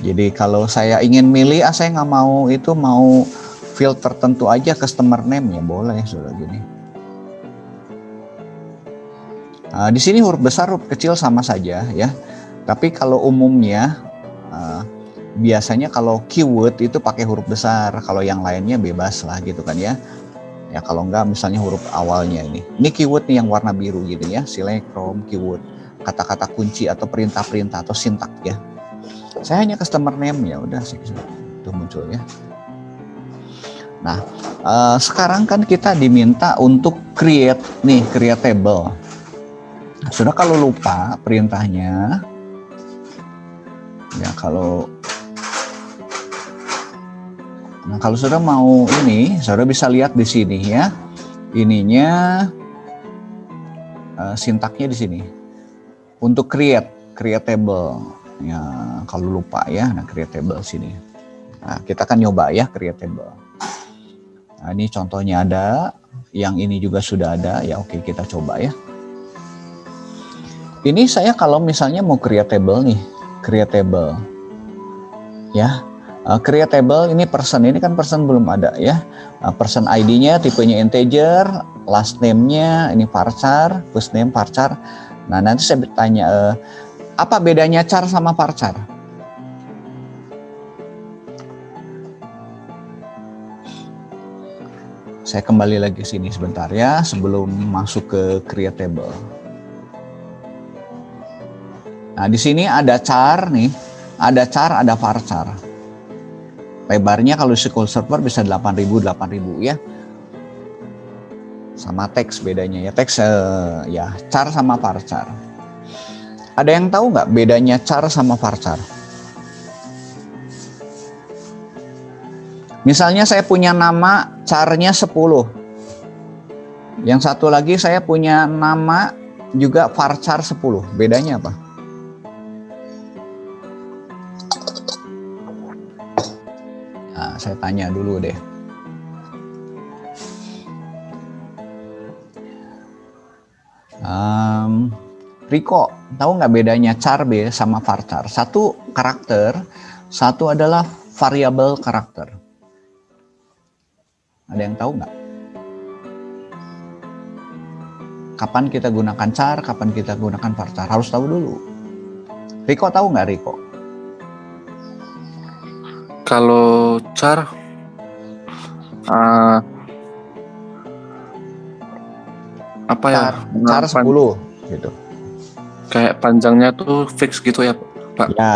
Jadi kalau saya ingin milih, saya nggak mau itu, mau field tertentu aja, customer name ya boleh, sudah gini. Di sini huruf besar, huruf kecil sama saja ya. Tapi kalau umumnya biasanya kalau keyword itu pakai huruf besar, kalau yang lainnya bebas lah gitu kan ya. Ya kalau enggak misalnya huruf awalnya ini. Ini keyword nih yang warna biru gitu ya, select from keyword, kata-kata kunci atau perintah-perintah atau sintak ya. Saya hanya customer name ya udah sih itu muncul ya. Nah, sekarang kan kita diminta untuk create table. Sudah, kalau lupa perintahnya ya, kalau sudah mau ini, saudara bisa lihat di sini ya. Ininya sintaknya di sini. Untuk create table. Ya, kalau lupa ya, nah create table sini. Nah, kita akan nyoba ya create table. Nah, ini contohnya ada, yang ini juga sudah ada ya. Oke, kita coba ya. Ini saya kalau misalnya mau create table nih, create table ya. Create table ini kan person belum ada ya. Person ID-nya tipenya integer, last name-nya ini varchar, first name varchar. Nah, nanti saya bertanya apa bedanya char sama varchar? Saya kembali lagi sini sebentar ya sebelum masuk ke create table. Nah, di sini ada char nih, ada char, ada varchar. Lebarnya kalau SQL Server bisa 8.000 ya. Sama teks bedanya ya, teks ya char sama varchar. Ada yang tahu nggak bedanya char sama varchar? Misalnya saya punya nama charnya 10. Yang satu lagi saya punya nama juga varchar 10. Bedanya apa? Nah, saya tanya dulu deh. Riko, tahu nggak bedanya char B sama varchar? Satu karakter, satu adalah variabel karakter. Ada yang tahu nggak? Kapan kita gunakan char, kapan kita gunakan varchar? Harus tahu dulu. Riko tahu nggak, Riko? Kalau char apa ya? Char 10 gitu. Kayak panjangnya tuh fix gitu ya, Pak? Ya,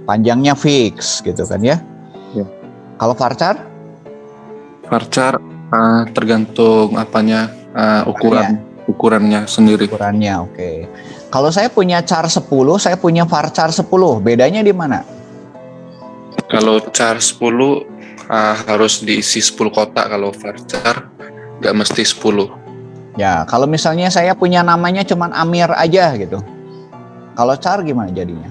panjangnya fix gitu kan ya. Ya. Kalau varchar? Varchar tergantung apanya, ukurannya sendiri. Ukurannya, oke. Kalau saya punya char 10, saya punya varchar 10. Bedanya di mana? Kalau char 10 harus diisi 10 kotak, kalau varchar nggak mesti 10. Ya, kalau misalnya saya punya namanya cuman Amir aja gitu. Kalau char gimana jadinya?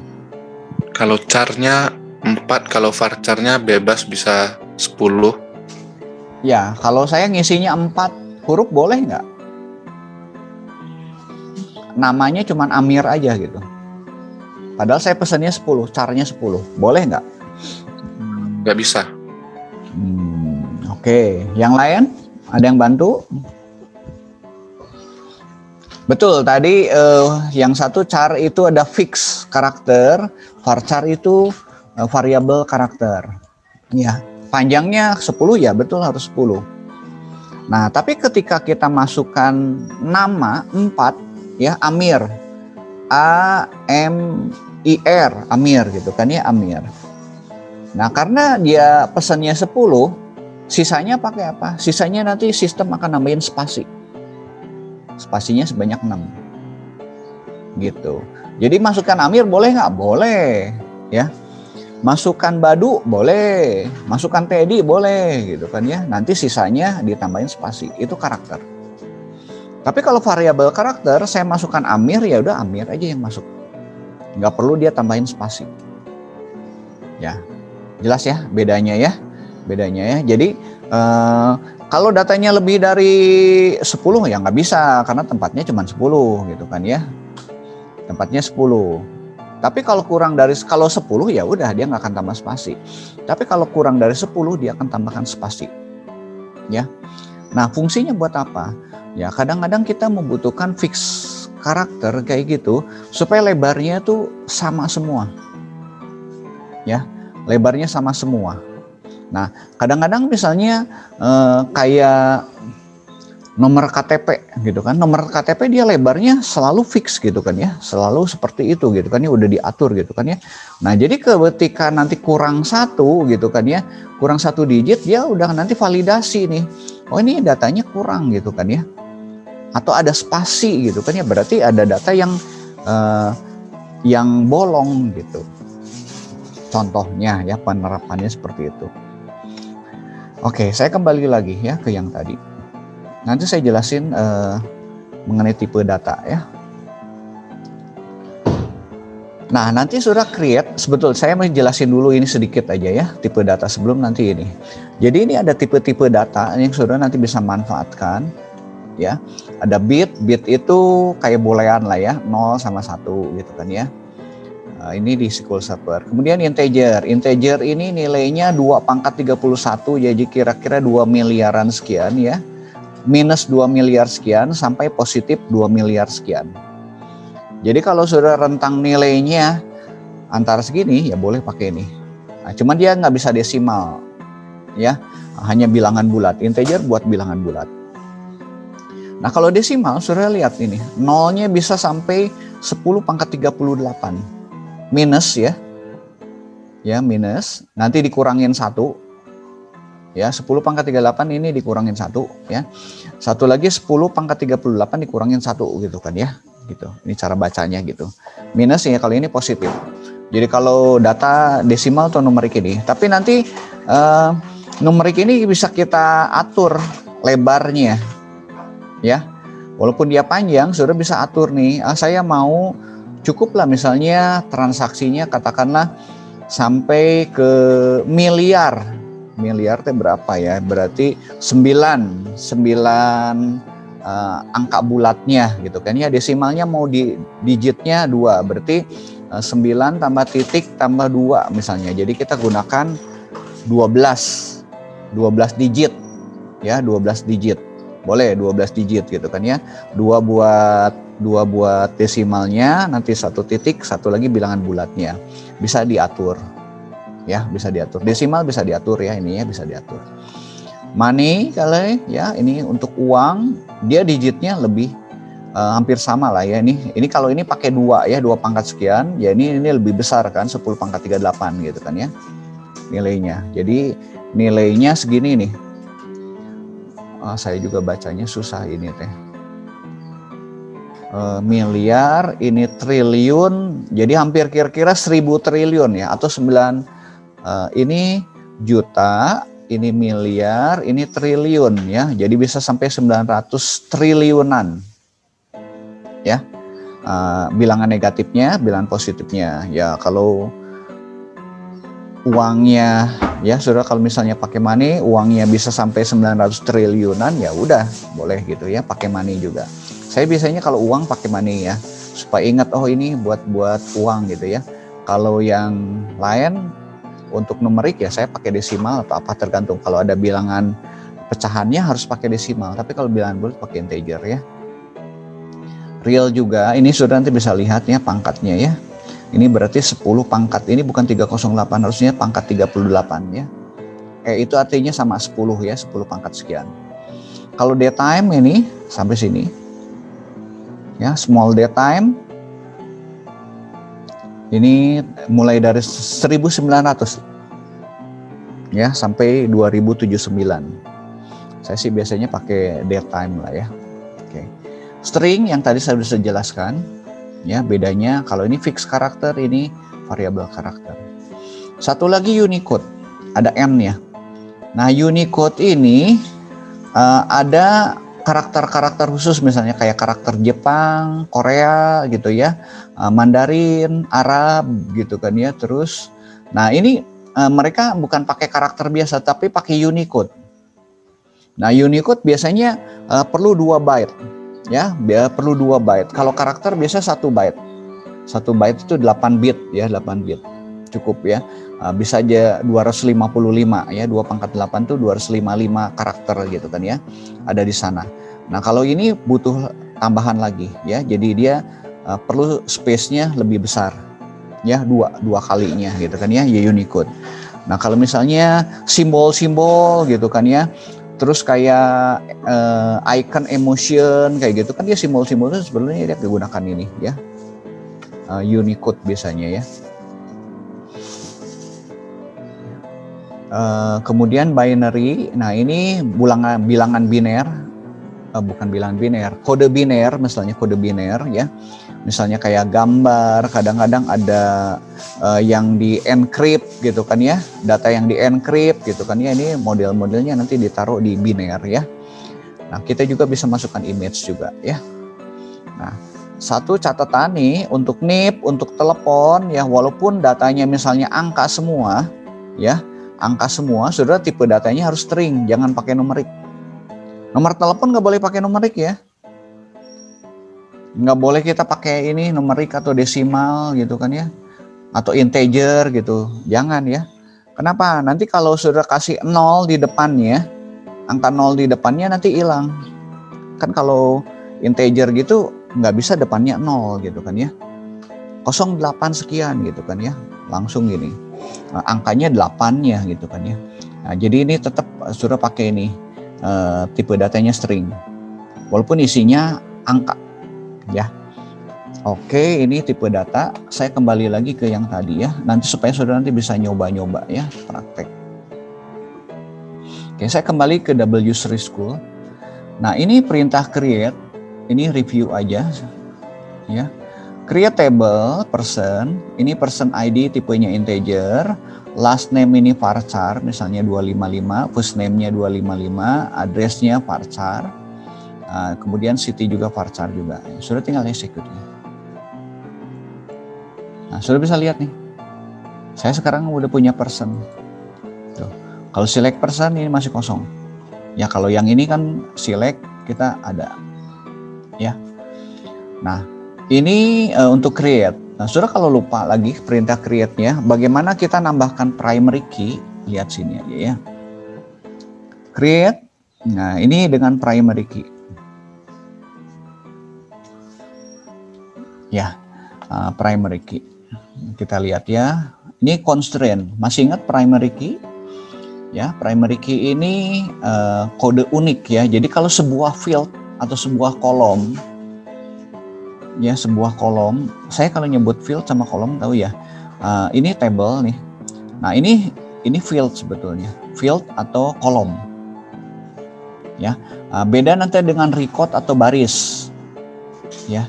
Kalau charnya 4, kalau varcharnya bebas bisa 10. Ya, kalau saya ngisinya 4 huruf boleh nggak? Namanya cuman Amir aja gitu. Padahal saya pesannya 10, charnya 10. Boleh nggak? Nggak bisa. Oke. Yang lain? Ada yang bantu? Betul, tadi yang satu char itu ada fix karakter, varchar itu variabel karakter. Ya, panjangnya 10 ya, betul harus 10. Nah, tapi ketika kita masukkan nama 4 ya, Amir. A M I R, Amir gitu kan ya, Amir. Nah, karena dia pesannya 10, sisanya pakai apa? Sisanya nanti sistem akan nambahin spasi. Spasinya sebanyak 6 gitu. Jadi masukkan Amir boleh nggak? Boleh ya. Masukkan Badu boleh, masukkan Teddy boleh gitu kan ya. Nanti sisanya ditambahin spasi. Itu karakter. Tapi kalau variabel karakter saya masukkan Amir, ya udah Amir aja yang masuk. Nggak perlu dia tambahin spasi. Ya. Jelas ya bedanya ya. Bedanya ya. Jadi kalau datanya lebih dari 10 ya nggak bisa karena tempatnya cuma 10 gitu kan ya. Tempatnya 10. Tapi kalau kurang dari 10 ya udah dia nggak akan tambah spasi. Tapi kalau kurang dari 10 dia akan tambahkan spasi. Ya. Nah, fungsinya buat apa? Ya, kadang-kadang kita membutuhkan fix karakter kayak gitu supaya lebarnya tuh sama semua. Ya, lebarnya sama semua. Nah, kadang-kadang misalnya kayak nomor KTP gitu kan. Nomor KTP dia lebarnya selalu fix gitu kan ya. Selalu seperti itu gitu kan ya, udah diatur gitu kan ya. Nah, jadi ketika nanti kurang 1 gitu kan ya, kurang 1 digit dia udah nanti validasi nih. Oh, ini datanya kurang gitu kan ya. Atau ada spasi gitu kan ya, berarti ada data yang bolong gitu. Contohnya ya, penerapannya seperti itu. Oke, saya kembali lagi ya ke yang tadi. Nanti saya jelasin mengenai tipe data ya. Nah, nanti sudah create, sebetulnya saya mau jelasin dulu ini sedikit aja ya, tipe data sebelum nanti ini. Jadi ini ada tipe-tipe data yang sudah nanti bisa manfaatkan ya. Ada bit itu kayak boolean lah ya, 0 sama 1 gitu kan ya. Ini di SQL Server. Kemudian integer. Integer ini nilainya 2 pangkat 31, jadi kira-kira 2 miliaran sekian ya. Minus 2 miliar sekian sampai positif 2 miliar sekian. Jadi kalau sudah rentang nilainya antara segini ya boleh pakai ini. Nah, cuman dia nggak bisa desimal ya, hanya bilangan bulat. Integer buat bilangan bulat. Nah kalau desimal sudah lihat ini, nolnya bisa sampai 10 pangkat 38. Minus ya minus, nanti dikurangin 1 ya, 10 pangkat 38 ini dikurangin 1 ya, satu lagi 10 pangkat 38 dikurangin 1 gitu kan ya, gitu. Ini cara bacanya gitu, minus ya kalau ini positif. Jadi kalau data desimal atau numerik ini, tapi nanti numerik ini bisa kita atur lebarnya ya, walaupun dia panjang sudah bisa atur nih, saya mau cukup lah misalnya transaksinya katakanlah sampai ke miliar itu berapa ya, berarti 9 angka bulatnya gitu kan ya, desimalnya mau di digitnya 2, berarti 9 tambah titik tambah 2 misalnya, jadi kita gunakan 12 digit ya, 12 digit boleh, 12 digit gitu kan ya, 2 buat desimalnya, nanti 1 titik, 1 lagi bilangan bulatnya, bisa diatur ya, bisa diatur. Desimal bisa diatur ya, ini ya bisa diatur. Money kalau ya, ini untuk uang dia digitnya lebih hampir sama lah ya, ini kalau ini pakai 2 ya, 2 pangkat sekian ya, ini lebih besar kan, 10 pangkat 38 gitu kan ya nilainya. Jadi nilainya segini nih. Saya juga bacanya susah ini teh. Miliar, ini triliun, jadi hampir kira-kira 1000 triliun ya, atau 9, ini juta, ini miliar, ini triliun ya, jadi bisa sampai 900 triliunan ya. Bilangan negatifnya, bilangan positifnya ya, kalau uangnya ya sudah, kalau misalnya pakai money uangnya bisa sampai 900 triliunan ya udah boleh gitu ya, pakai money juga. Saya biasanya kalau uang pakai money ya, supaya ingat oh ini buat uang gitu ya. Kalau yang lain untuk numerik ya saya pakai desimal atau apa, tergantung. Kalau ada bilangan pecahannya harus pakai desimal, tapi kalau bilangan bulat pakai integer ya. Real juga, ini sudah nanti bisa lihat ya pangkatnya ya. Ini berarti 10 pangkat, ini bukan 308, harusnya pangkat 38 ya. Itu artinya sama 10 ya, 10 pangkat sekian. Kalau daytime ini sampai sini ya, small daytime ini mulai dari 1900 ya sampai 2079. Saya sih biasanya pakai daytime lah ya. Oke. String yang tadi saya sudah jelaskan ya, bedanya kalau ini fixed karakter, ini variabel karakter. Satu lagi Unicode, ada M-nya. Nah Unicode ini ada karakter-karakter khusus, misalnya kayak karakter Jepang, Korea gitu ya, Mandarin, Arab gitu kan ya. Terus, nah ini mereka bukan pakai karakter biasa, tapi pakai Unicode. Nah Unicode biasanya perlu 2 byte ya, perlu 2 byte. Kalau karakter biasa 1 byte. 1 byte itu 8 bit ya, 8 bit cukup ya. Bisa aja 255 ya, 2 pangkat 8 itu 255 karakter gitu kan ya, ada di sana. Nah kalau ini butuh tambahan lagi ya, jadi dia perlu space-nya lebih besar ya, dua kalinya gitu kan ya, Unicode. Nah kalau misalnya simbol-simbol gitu kan ya, terus kayak icon emotion kayak gitu kan, dia simbol-simbolnya sebenarnya dia digunakan ini ya, Unicode biasanya ya. Kemudian binary, nah ini bilangan biner, bukan bilangan biner, kode biner, misalnya kode biner ya, misalnya kayak gambar, kadang-kadang ada yang di encrypt gitu kan ya, data yang di encrypt gitu kan ya, ini model-modelnya nanti ditaruh di biner ya. Nah kita juga bisa masukkan image juga ya. Nah satu catatan nih untuk NIP, untuk telepon ya, walaupun datanya misalnya angka semua ya, angka semua, saudara tipe datanya harus string, jangan pakai numerik. Nomor telepon nggak boleh pakai numerik ya, nggak boleh kita pakai ini numerik atau desimal gitu kan ya. atau integer gitu. Jangan ya. Kenapa? Nanti kalau sudah kasih 0 di depannya, angka 0 di depannya nanti hilang. Kan kalau integer gitu nggak bisa depannya 0 gitu kan ya. 08 sekian gitu kan ya. Langsung gini. Nah, angkanya 8-nya gitu kan ya. Nah, jadi ini tetap sudah pakai ini tipe datanya string. Walaupun isinya angka ya. Oke, ini tipe data. Saya kembali lagi ke yang tadi ya. Nanti supaya saudara nanti bisa nyoba-nyoba ya, praktek. Oke, saya kembali ke W3 School. Nah, ini perintah create. Ini review aja ya. Create table person. Ini person ID tipenya integer. Last name ini varchar, misalnya 255. First name-nya 255. Address-nya varchar. Kemudian city juga varchar juga. Sudah tinggal execute ya. Nah, sudah bisa lihat nih. Saya sekarang udah punya person. Tuh. Kalau select person ini masih kosong. Ya kalau yang ini kan select kita ada. Ya. Nah, ini untuk create. Nah, sudah kalau lupa lagi perintah create-nya, bagaimana kita nambahkan primary key? Lihat sini aja ya. Create. Nah, ini dengan primary key. Ya, primary key. Kita lihat ya, ini constraint. Masih ingat primary key? Ya, primary key ini kode unik ya. Jadi kalau sebuah field atau sebuah kolom, ya sebuah kolom. Saya kalau nyebut field sama kolom tahu ya. Ini table nih. Nah ini field sebetulnya, field atau kolom. Ya, beda nanti dengan record atau baris. Ya,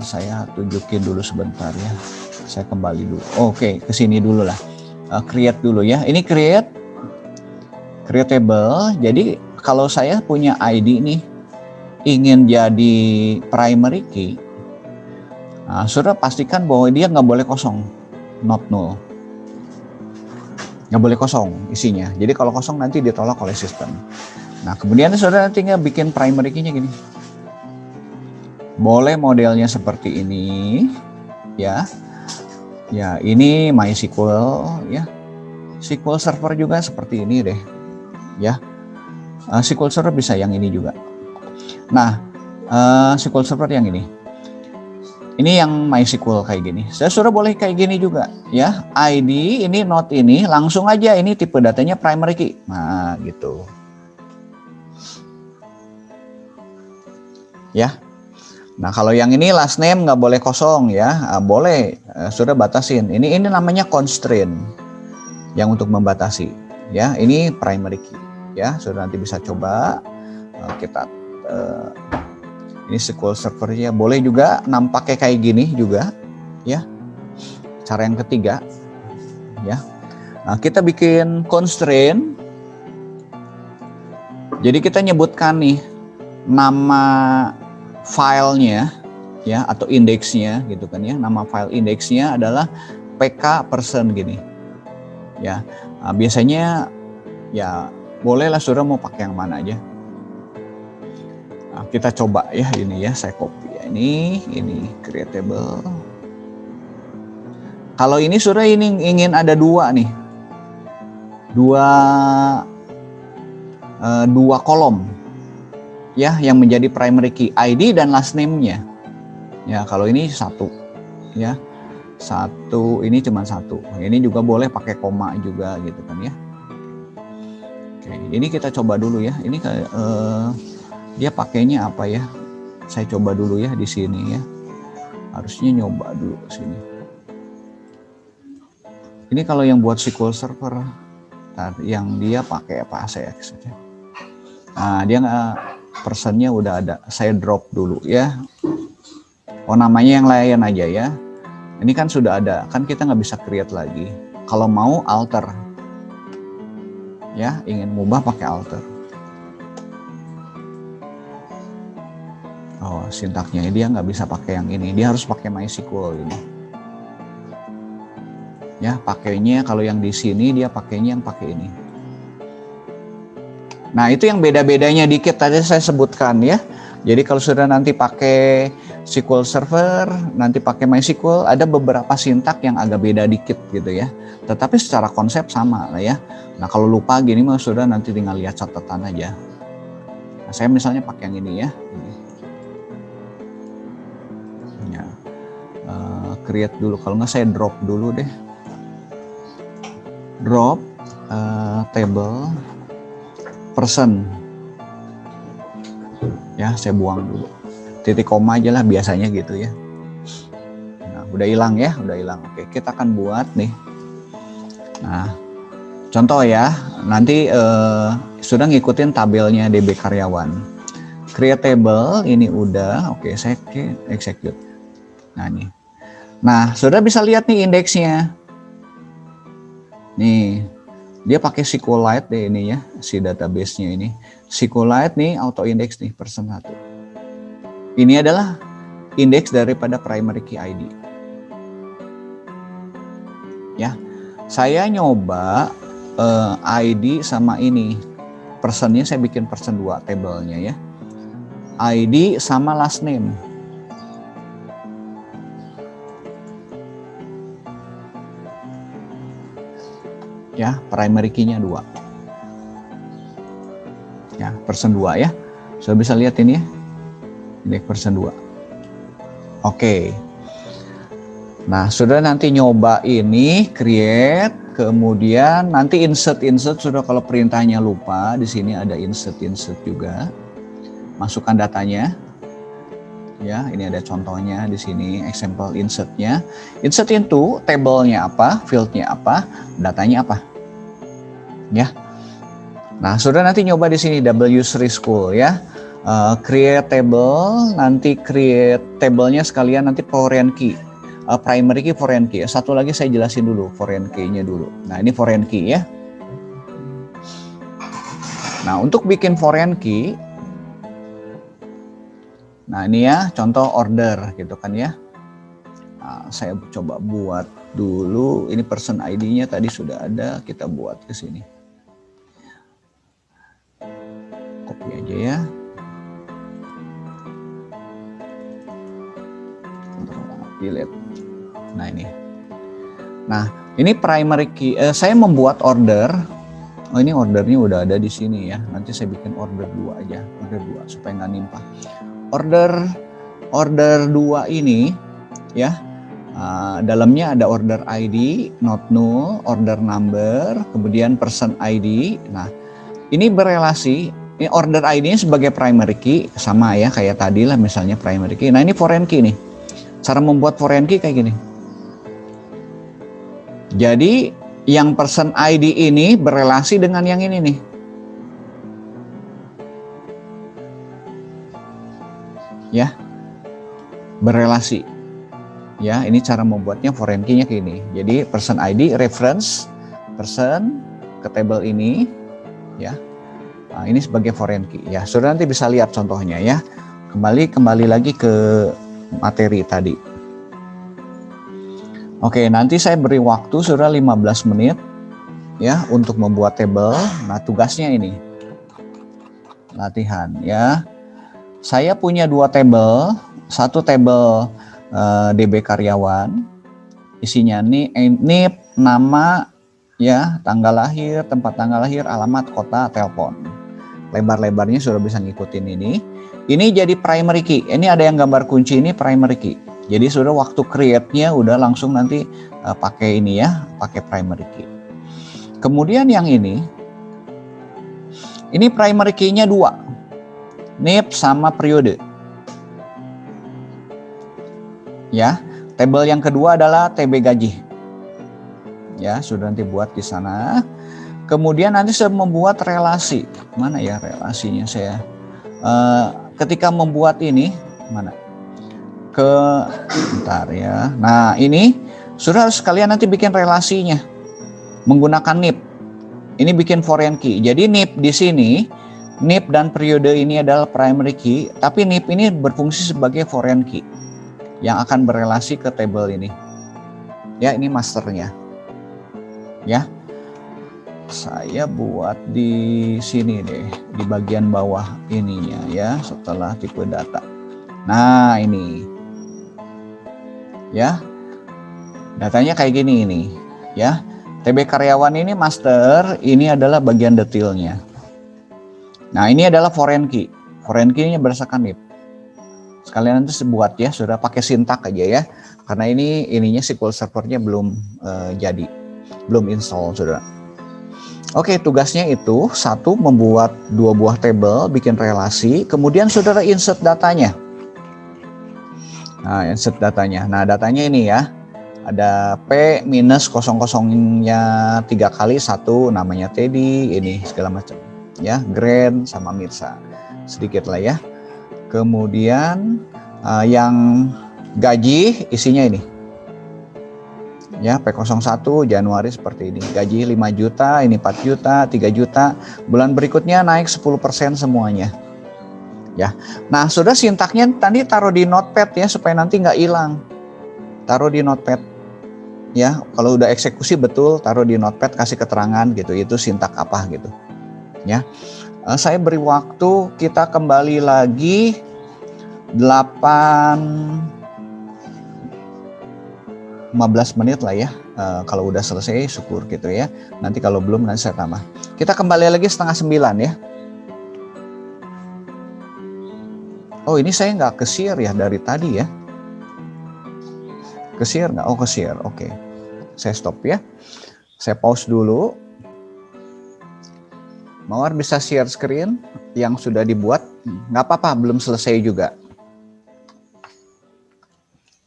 saya tunjukin dulu sebentar ya. Saya kembali dulu. Oke, ke sini dulu lah. Create dulu ya. Ini creatable. Jadi kalau saya punya ID nih, ingin jadi primary key, nah, sudah pastikan bahwa dia nggak boleh kosong, not null. Nggak boleh kosong isinya. Jadi kalau kosong nanti ditolak oleh sistem. Nah, kemudian saudara tinggal bikin primary key-nya gini. Boleh modelnya seperti ini, ya. Ya, ini MySQL ya. SQL Server juga seperti ini deh. Ya. SQL Server bisa yang ini juga. Nah, SQL Server yang ini. Ini yang MySQL kayak gini. Saya sudah boleh kayak gini juga ya. ID ini not ini langsung aja ini tipe datanya primary key. Nah, gitu. Ya. Nah, kalau yang ini last name nggak boleh kosong ya, boleh, sudah batasin. Ini namanya constraint yang untuk membatasi. Ya, ini primary key. Ya, sudah nanti bisa coba kita. Ini SQL Server-nya boleh juga nampaknya kayak gini juga, ya. Cara yang ketiga, ya. Nah, kita bikin constraint. Jadi kita nyebutkan nih nama filenya ya atau indeksnya gitu kan ya. Nama file indeksnya adalah pk person gini ya. Nah, biasanya ya bolehlah saudara mau pakai yang mana aja. Nah, kita coba ya ini ya, saya copy ya, ini creatable. Kalau ini saudara ini ingin ada dua nih, dua kolom ya yang menjadi primary key, ID dan last name-nya. Ya, kalau ini satu ya. Satu, ini cuma satu. Ini juga boleh pakai koma juga gitu kan ya. Oke, ini kita coba dulu ya. Ini dia pakainya apa ya? Saya coba dulu ya di sini ya. Harusnya nyoba dulu sini. Ini kalau yang buat SQL Server yang dia pakai apa ACX saja. Nah, dia nggak, personnya udah ada, saya drop dulu ya. Oh, namanya yang lain aja ya. Ini kan sudah ada, kan kita nggak bisa create lagi. Kalau mau alter, ya ingin mubah pakai alter. Oh, sintaknya dia nggak bisa pakai yang ini, dia harus pakai MySQL ini. Ya, pakainya kalau yang di sini dia pakainya yang pakai ini. Nah, itu yang beda-bedanya dikit tadi saya sebutkan ya. Jadi kalau sudah nanti pakai SQL Server, nanti pakai MySQL, ada beberapa sintak yang agak beda dikit gitu ya. Tetapi secara konsep sama lah ya. Nah kalau lupa gini mah sudah nanti tinggal lihat catatan aja. Nah, saya misalnya pakai yang ini ya. Ini. Ya. Create dulu, kalau nggak saya drop dulu deh. Drop table person. Ya saya buang dulu. Titik koma aja lah biasanya gitu ya. Nah, udah hilang ya, udah hilang. Oke, kita akan buat nih. Nah, contoh ya, nanti sudah ngikutin tabelnya DB karyawan. Create table ini udah, oke saya execute. Nah nih, nah sudah bisa lihat nih indeksnya. Nih, dia pakai SQLite deh ini ya, si database-nya ini. SQLite nih auto index nih person 1. Ini adalah indeks daripada primary key ID. Ya, saya nyoba ID sama ini. Personnya saya bikin person 2 tabelnya ya. ID sama last name. Ya, primary key-nya 2. Ya, person 2 ya. Sudah bisa lihat ini ya. Indeks person 2. Oke. Nah, sudah nanti nyoba ini create, kemudian nanti insert sudah kalau perintahnya lupa, di sini ada insert juga. Masukkan datanya. Ya, ini ada contohnya di sini example insertnya. Insert into table-nya apa, field-nya apa, datanya apa. Ya. Nah, sudah nanti nyoba di sini W3 School ya. Create table, nanti create table-nya sekalian nanti foreign key, primary key, foreign key. Satu lagi saya jelasin dulu foreign key-nya dulu. Nah ini foreign key ya. Nah untuk bikin foreign key, nah ini ya contoh order gitu kan ya. Nah, saya coba buat dulu, ini person ID-nya tadi sudah ada, kita buat ke sini. Copy aja ya. Delete. Nah ini. Nah ini primary key. Saya membuat order. Oh ini ordernya udah ada di sini ya. Nanti saya bikin order 2 aja. Order 2 supaya nggak nimpah. Order 2 ini ya. Dalamnya ada order ID, not null, order number, kemudian person ID. Nah ini berelasi. Ini order ID-nya sebagai primary key sama ya kayak tadi lah misalnya primary key. Nah ini foreign key nih. Cara membuat foreign key kayak gini. Jadi yang person ID ini berelasi dengan yang ini nih. Ya. Berelasi. Ya, ini cara membuatnya foreign key-nya kayak gini. Jadi person ID reference person ke table ini ya. Nah, ini sebagai foreign key ya. Sudah nanti bisa lihat contohnya ya. Kembali lagi ke materi tadi. Oke, nanti saya beri waktu sudah 15 menit ya untuk membuat table. Nah, tugasnya ini. Latihan ya. Saya punya 2 table, satu table DB karyawan. Isinya nih NIP, nama ya, tanggal lahir, tempat tanggal lahir, alamat, kota, telepon. Lebar-lebarnya sudah bisa ngikutin ini. Ini jadi primary key. Ini ada yang gambar kunci ini primary key. Jadi sudah waktu create-nya udah langsung nanti pakai ini ya, pakai primary key. Kemudian yang ini primary key-nya 2. NIP sama periode. Ya, tabel yang kedua adalah TB gaji. Ya, sudah nanti buat di sana. Kemudian nanti saya membuat relasi. Mana ya relasinya saya? Ketika membuat ini mana bentar ya. Nah ini sudah harus kalian nanti bikin relasinya menggunakan NIP. Ini bikin foreign key. Jadi NIP di sini, NIP dan periode ini adalah primary key, tapi NIP ini berfungsi sebagai foreign key yang akan berelasi ke table ini. Ya ini masternya. Ya. Saya buat di sini deh, di bagian bawah ininya ya, setelah tipe data. Nah ini, Ya, datanya kayak gini ini, ya. TB karyawan ini master, ini adalah bagian detailnya. Nah, ini adalah foreign key. Foreign key-nya berdasarkan NIP. Sekalian nanti buat ya, sudah pakai sintak aja ya. Karena ininya SQL Server-nya belum jadi, belum install, Saudara. Oke, tugasnya itu satu, membuat 2 buah table, bikin relasi, kemudian Saudara insert datanya. Nah, insert datanya. Nah, datanya ini ya. Ada P minus 00-nya 3 kali, 1 namanya Teddy, ini segala macam. Ya, Grand sama Mirsa. Sedikit lah ya. Kemudian yang gaji isinya ini. Ya, P01 Januari seperti ini. Gaji 5 juta, ini 4 juta, 3 juta. Bulan berikutnya naik 10% semuanya. Ya. Nah, sudah sintaknya tadi taruh di notepad ya supaya nanti nggak hilang. Taruh di notepad. Ya, kalau udah eksekusi betul taruh di notepad, kasih keterangan gitu, itu sintak apa gitu. Ya. Saya beri waktu, kita kembali lagi 15 menit lah ya. Kalau udah selesai syukur gitu ya. Nanti kalau belum nanti saya tambah. Kita kembali lagi 8:30 ya. Oh, ini saya nggak ke-share ya dari tadi ya. Ke-share nggak? Oh, ke-share. Oke. Saya stop ya. Saya pause dulu. Mawar bisa share screen yang sudah dibuat. Nggak apa-apa, belum selesai juga.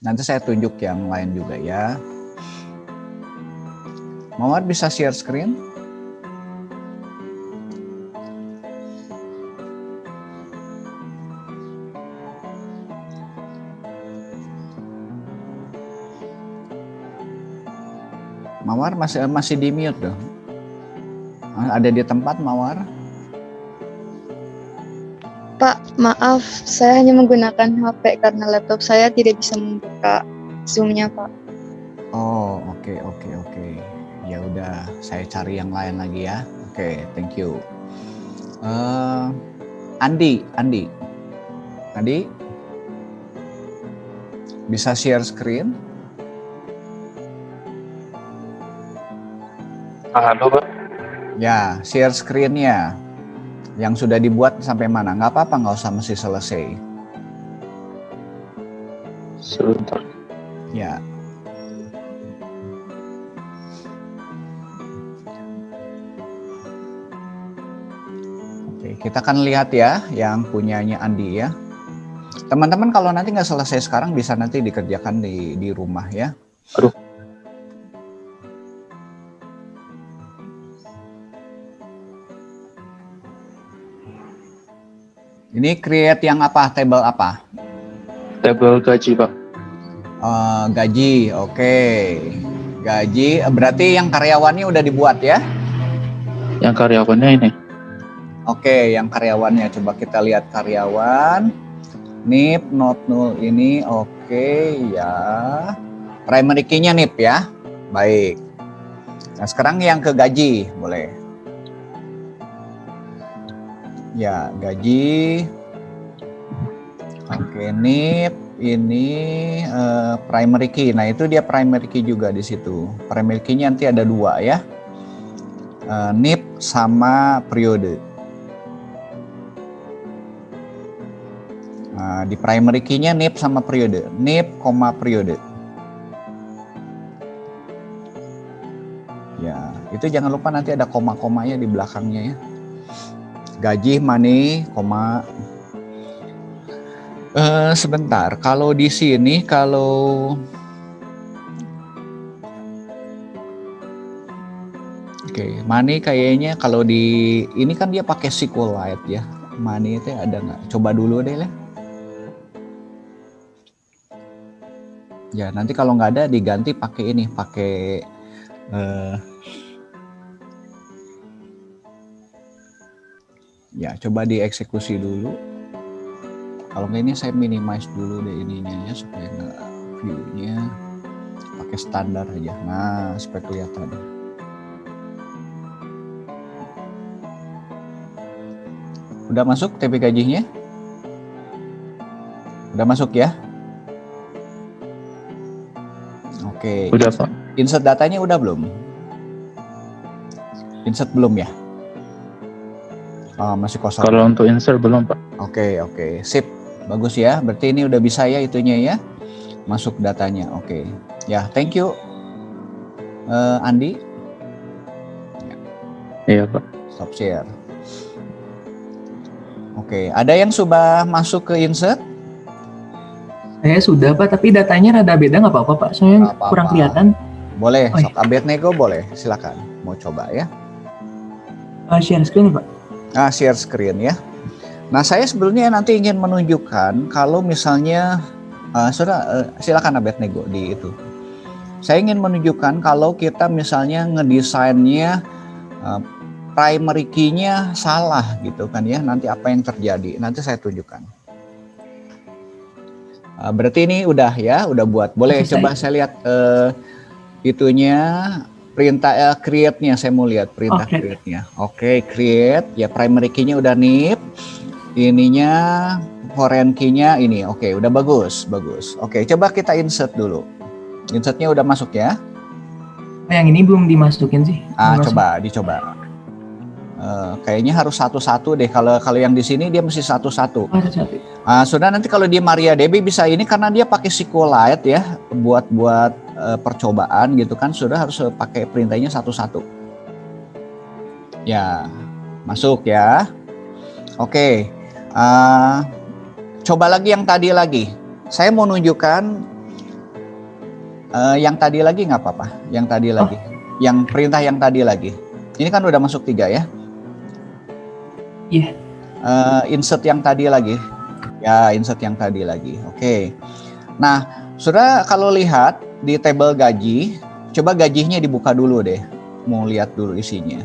Nanti saya tunjuk yang lain juga ya. Mawar bisa share screen? Mawar masih di mute dong. Ada di tempat Mawar? Pak, maaf, saya hanya menggunakan HP karena laptop saya tidak bisa membuka Zoom-nya, Pak. Oh, oke. Ya udah, saya cari yang lain lagi ya. Oke, thank you. Andi, bisa share screen? Halo, Pak. Ya, share screen-nya. Yang sudah dibuat sampai mana? Nggak apa-apa, nggak usah mesti selesai. Sebentar. Ya. Oke, kita akan lihat ya yang punyanya Andi ya. Teman-teman kalau nanti nggak selesai sekarang bisa nanti dikerjakan di rumah ya. Aduh. Ini create yang apa? Table apa? Table gaji, Pak. Gaji, oke. Gaji, berarti yang karyawannya udah dibuat ya? Yang karyawannya ini. Oke, yang karyawannya. Coba kita lihat karyawan. NIP, not null ini, oke ya. Primary key-nya NIP ya. Baik. Nah, sekarang yang ke gaji, boleh. Ya, gaji. Oke, NIP ini primary key. Nah, itu dia primary key juga di situ. Primary key-nya nanti ada 2 ya. NIP sama periode. Nah, di primary key-nya NIP sama periode. NIP, periode. Ya, itu jangan lupa nanti ada koma-komanya di belakangnya ya. Gaji, money, koma. Sebentar, kalau di sini Oke, money kayaknya kalau di ini kan dia pakai SQLite ya. Money itu ada nggak? Coba dulu deh lah. Ya, nanti kalau nggak ada diganti pakai ini, pakai ya coba dieksekusi dulu. Kalau nggak ini saya minimize dulu deh ininya ya supaya nggak view-nya pakai standar aja. Nah, supaya kelihatan. Udah masuk TP gajinya? Udah masuk ya? Oke. Udah Pak. Insert datanya udah belum? Insert belum ya? Oh, masih kosong. Kalau untuk insert belum Pak. Oke. Sip. Bagus ya. Berarti ini udah bisa ya itunya ya. Masuk datanya. Oke. Ya, thank you. Andi, Iya Pak. stop share. Oke, ada yang sudah masuk ke insert? Saya sudah Pak, tapi datanya rada beda nggak apa-apa Pak? Soalnya Nggak apa-apa. kurang kelihatan. Boleh, Oh, sok Abednego boleh. Silakan. Mau coba ya. Share screen Pak. Share screen ya. Nah, saya sebelumnya nanti ingin menunjukkan kalau misalnya silakan Abednego di itu. Saya ingin menunjukkan kalau kita misalnya ngedesainnya primary key-nya salah gitu kan ya. Nanti apa yang terjadi? Nanti saya tunjukkan. Berarti ini udah ya, udah buat. Boleh Selesai. coba saya lihat itunya perintah create-nya, saya mau lihat perintah Create. create-nya. Oke, create ya, primary key-nya udah nip. Ininya foreign key-nya ini. Oke, udah bagus. Oke, coba kita insert dulu. Insertnya udah masuk ya. Yang ini belum dimasukin sih. Belum masuk. Dicoba. Kayaknya harus satu-satu deh. Kalau yang di sini dia mesti satu-satu. Satu-satu. Sudah nanti kalau di MariaDB bisa ini karena dia pakai SQLite ya buat percobaan gitu kan, sudah harus pakai perintahnya satu-satu. Ya, masuk ya. Oke. Coba lagi yang tadi lagi. Saya mau nunjukkan yang tadi lagi nggak apa-apa. Yang tadi lagi. Yang perintah yang tadi lagi. Ini kan udah masuk 3 ya. Iya. Insert yang tadi lagi. Ya, insert yang tadi lagi. Oke. Nah, sudah kalau lihat di tabel gaji, coba gajinya dibuka dulu deh. Mau lihat dulu isinya.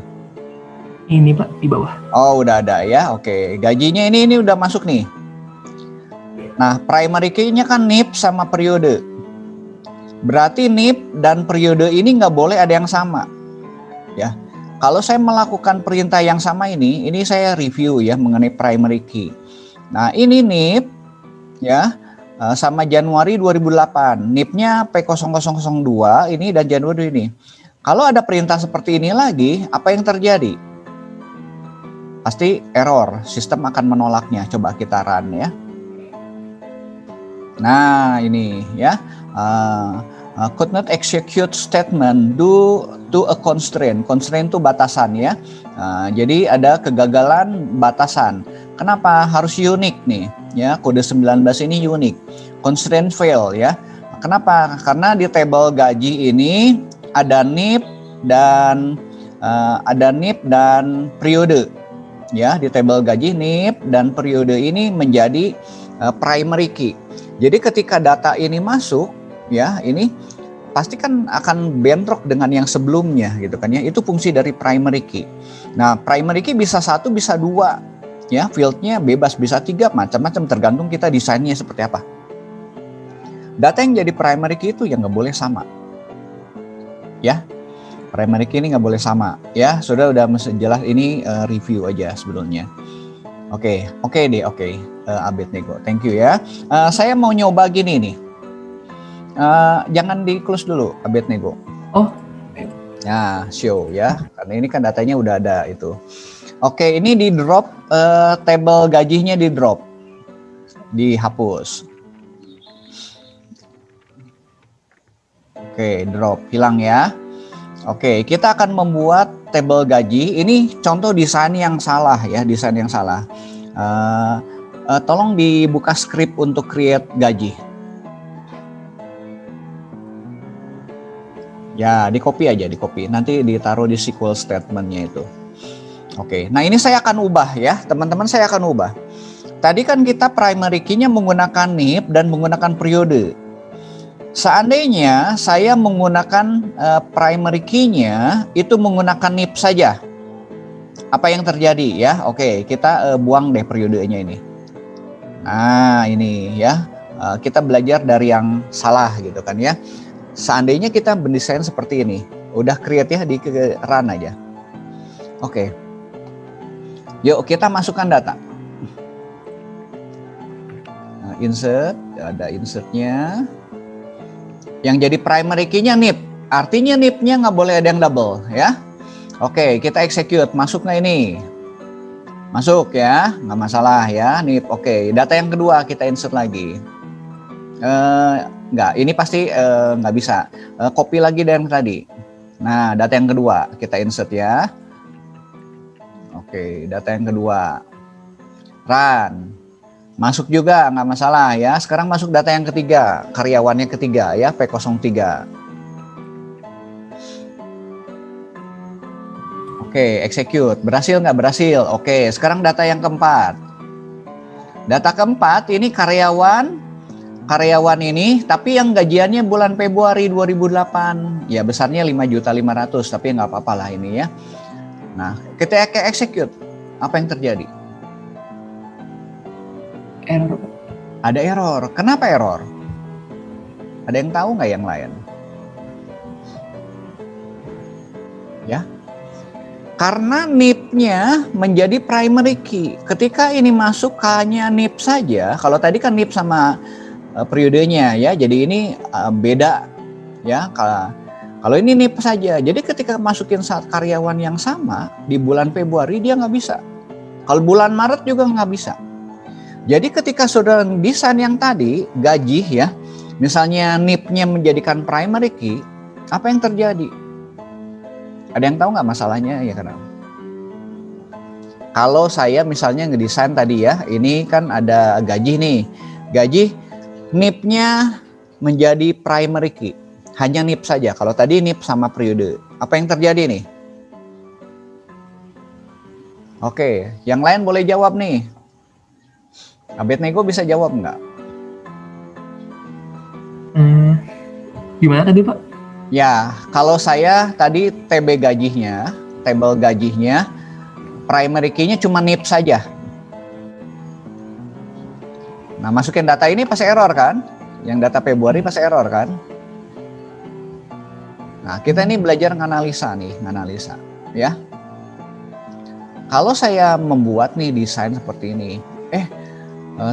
Ini Pak di bawah. Oh, udah ada ya. Oke. Gajinya ini udah masuk nih. Nah, primary key-nya kan NIP sama periode. Berarti NIP dan periode ini nggak boleh ada yang sama. Ya. Kalau saya melakukan perintah yang sama ini saya review ya mengenai primary key. Nah, ini NIP ya sama Januari 2008. NIP-nya P0002 ini dan Januari ini. Kalau ada perintah seperti ini lagi, apa yang terjadi? Pasti error, sistem akan menolaknya. Coba kita run ya. Nah, ini ya. Could not execute statement due to a constraint. Constraint itu batasan ya. Jadi ada kegagalan batasan. Kenapa? Harus unik nih ya. Kode 19 ini unik. Constraint fail ya. Kenapa? Karena di tabel gaji ini ada NIP dan periode. Ya, di tabel gaji NIP dan periode ini menjadi primary key. Jadi ketika data ini masuk ya, ini pasti kan akan bentrok dengan yang sebelumnya gitu kan ya. Itu fungsi dari primary key. Nah, primary key bisa 1 bisa 2 ya, fieldnya bebas, bisa 3, macam-macam tergantung kita desainnya seperti apa. Data yang jadi primary key itu yang nggak boleh sama ya. Primary key ini nggak boleh sama ya. Sudah jelas ini review aja sebelumnya. Oke. Abednego, thank you ya. Saya mau nyoba gini nih. Jangan di close dulu Abednego. Oh. Nah, show ya. Karena ini kan datanya udah ada itu. Oke, ini di drop tabel gajinya di drop. Dihapus. Oke, drop, hilang ya. Oke, kita akan membuat tabel gaji. Ini contoh desain yang salah ya, desain yang salah. Tolong dibuka script untuk create gaji. Ya, di copy aja, nanti ditaruh di SQL statement-nya itu. Oke, nah ini saya akan ubah ya, teman-teman, saya akan ubah. Tadi kan kita primary key-nya menggunakan NIP dan menggunakan periode. Seandainya saya menggunakan primary key-nya itu menggunakan NIP saja, apa yang terjadi ya? Oke, kita buang deh periodenya ini. Nah, ini ya, kita belajar dari yang salah gitu kan ya. Seandainya kita mendesain seperti ini, udah create ya, di run aja. Oke. Yuk kita masukkan data. Nah, insert, ada insertnya. Yang jadi primary key-nya NIP. Artinya NIP-nya nggak boleh ada yang double ya. Oke, kita execute. Masuk nggak ini? Masuk ya, nggak masalah ya. NIP. Oke, data yang kedua kita insert lagi. Nggak, ini pasti nggak bisa. Copy lagi dari yang tadi. Nah, data yang kedua kita insert ya. Oke, data yang kedua. Run. Masuk juga, nggak masalah ya. Sekarang masuk data yang ketiga, karyawannya ketiga ya, P03. Oke, execute. Berhasil nggak? Berhasil. Oke, sekarang data yang keempat. Data keempat ini karyawan ini, tapi yang gajiannya bulan Februari 2008. Ya, besarnya 5.500.000, tapi nggak apa-apa lah ini ya. Nah, ketika execute, apa yang terjadi? Error. Ada error. Kenapa error? Ada yang tahu nggak yang lain? Ya, karena NIP-nya menjadi primary key. Ketika ini masuk hanya NIP saja, kalau tadi kan NIP sama periodenya ya, jadi ini beda ya. Kalau ini NIP saja, jadi ketika masukin saat karyawan yang sama di bulan Februari dia nggak bisa. Kalau bulan Maret juga nggak bisa. Jadi ketika saudara desain yang tadi gaji ya, misalnya NIP-nya menjadikan primary key, apa yang terjadi? Ada yang tahu nggak masalahnya ya kan? Kalau saya misalnya ngedesain tadi ya, ini kan ada gaji nih, gaji NIP-nya menjadi primary key, hanya NIP saja. Kalau tadi NIP sama periode, apa yang terjadi nih? Oke, yang lain boleh jawab nih. Abednego bisa jawab nggak? Gimana tadi Pak? Ya, kalau saya tadi TB gajinya, tabel gajinya, primary key-nya cuma NIP saja. Nah, masukin data ini pasti error kan? Yang data Februari pasti error kan? Nah, kita ini belajar nganalisa nih, nganalisa ya. Kalau saya membuat nih desain seperti ini,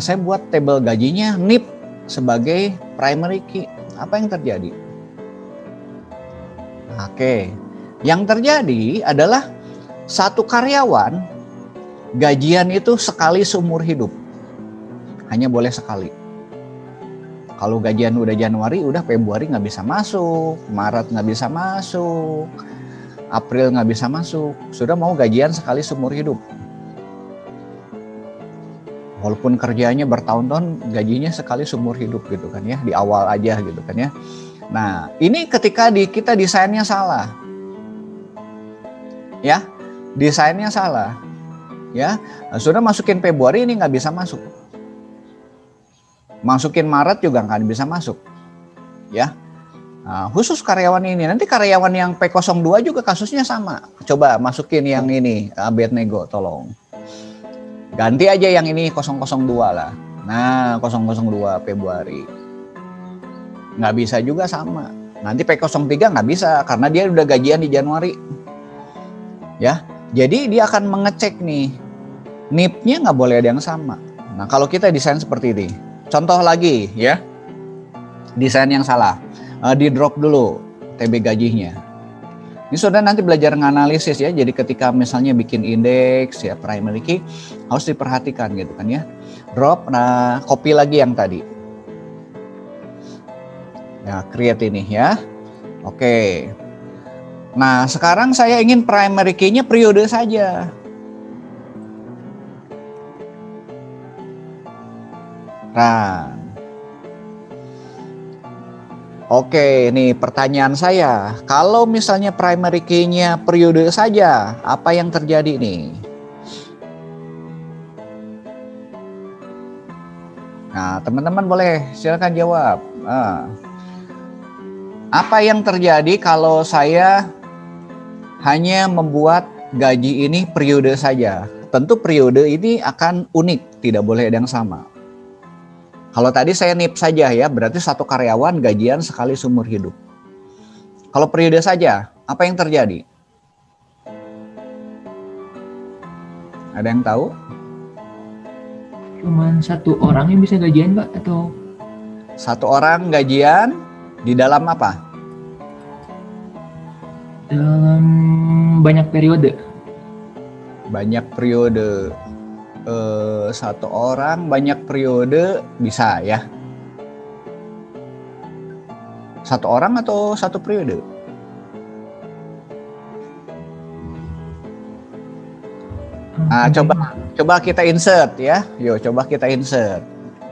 saya buat tabel gajinya NIP sebagai primary key. Apa yang terjadi? Oke, yang terjadi adalah satu karyawan gajian itu sekali seumur hidup. Hanya boleh sekali. Kalau gajian udah Januari, udah Februari nggak bisa masuk, Maret nggak bisa masuk, April nggak bisa masuk. Sudah mau gajian sekali seumur hidup. Walaupun kerjanya bertahun-tahun, gajinya sekali seumur hidup gitu kan ya, di awal aja gitu kan ya. Nah, ini ketika kita desainnya salah. Ya, desainnya salah. Ya, sudah masukin Februari ini nggak bisa masuk. Masukin Maret juga nggak bisa masuk. Ya, nah, khusus karyawan ini. Nanti karyawan yang P02 juga kasusnya sama. Coba masukin yang ini, Abednego tolong. Ganti aja yang ini 002 lah. Nah, 002 Februari. Nggak bisa juga sama. Nanti P03 nggak bisa karena dia udah gajian di Januari. Ya, jadi dia akan mengecek nih. NIP-nya nggak boleh ada yang sama. Nah, kalau kita desain seperti ini. Contoh lagi ya. Desain yang salah. Di drop dulu TB gajinya. Ini saudara nanti belajar nganalisis ya. Jadi ketika misalnya bikin indeks ya primary key harus diperhatikan gitu kan ya. Drop, nah copy lagi yang tadi. Ya, create ini ya. Oke. Nah, sekarang saya ingin primary key-nya periode saja. Run. Oke, nih pertanyaan saya. Kalau misalnya primary key-nya periode saja, apa yang terjadi nih? Nah, teman-teman boleh silakan jawab. Apa yang terjadi kalau saya hanya membuat gaji ini periode saja? Tentu periode ini akan unik, tidak boleh ada yang sama. Kalau tadi saya NIP saja ya, berarti satu karyawan gajian sekali seumur hidup. Kalau periode saja, apa yang terjadi? Ada yang tahu? Cuman satu orang yang bisa gajian Pak atau? Satu orang gajian Di dalam apa? Dalam banyak periode. Banyak periode. Satu orang banyak periode bisa ya. Satu orang atau satu periode? Coba kita insert ya. Yuk coba kita insert.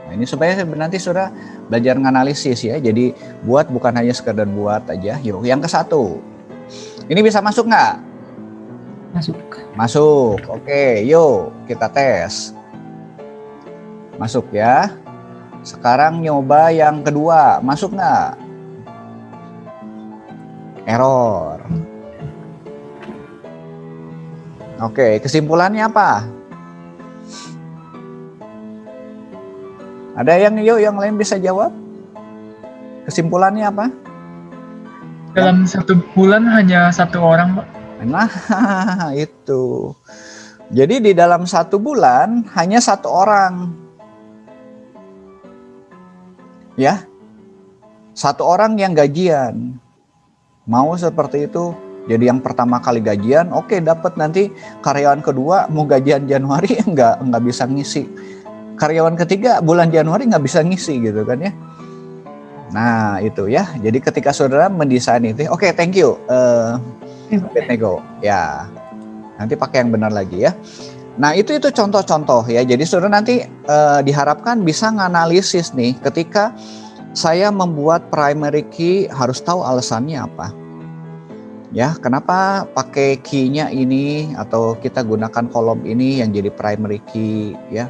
Nah, ini supaya nanti sudah belajar nganalisis ya. Jadi buat bukan hanya sekedar buat aja. Yuk yang ke satu. Ini bisa masuk nggak? Masuk. Masuk. Oke, yuk kita tes. Masuk ya. Sekarang nyoba yang kedua. Masuk nggak? Error. Oke, kesimpulannya apa? Ada yang lain bisa jawab? Kesimpulannya apa? Dalam 1 bulan hanya 1 orang, Pak. Nah, itu. Jadi di dalam 1 bulan hanya 1 orang. Ya. 1 orang yang gajian. Mau seperti itu? Jadi yang pertama kali gajian, oke, dapat nanti karyawan kedua mau gajian Januari nggak bisa ngisi. Karyawan ketiga bulan Januari nggak bisa ngisi gitu kan ya. Nah itu ya. Jadi ketika saudara mendesain itu, oke, thank you, Abednego. Ya, nanti pakai yang benar lagi ya. Nah itu contoh-contoh ya. Jadi saudara nanti diharapkan bisa nganalisis nih ketika saya membuat primary key, harus tahu alasannya apa. Ya, kenapa pakai key-nya ini atau kita gunakan kolom ini yang jadi primary key ya.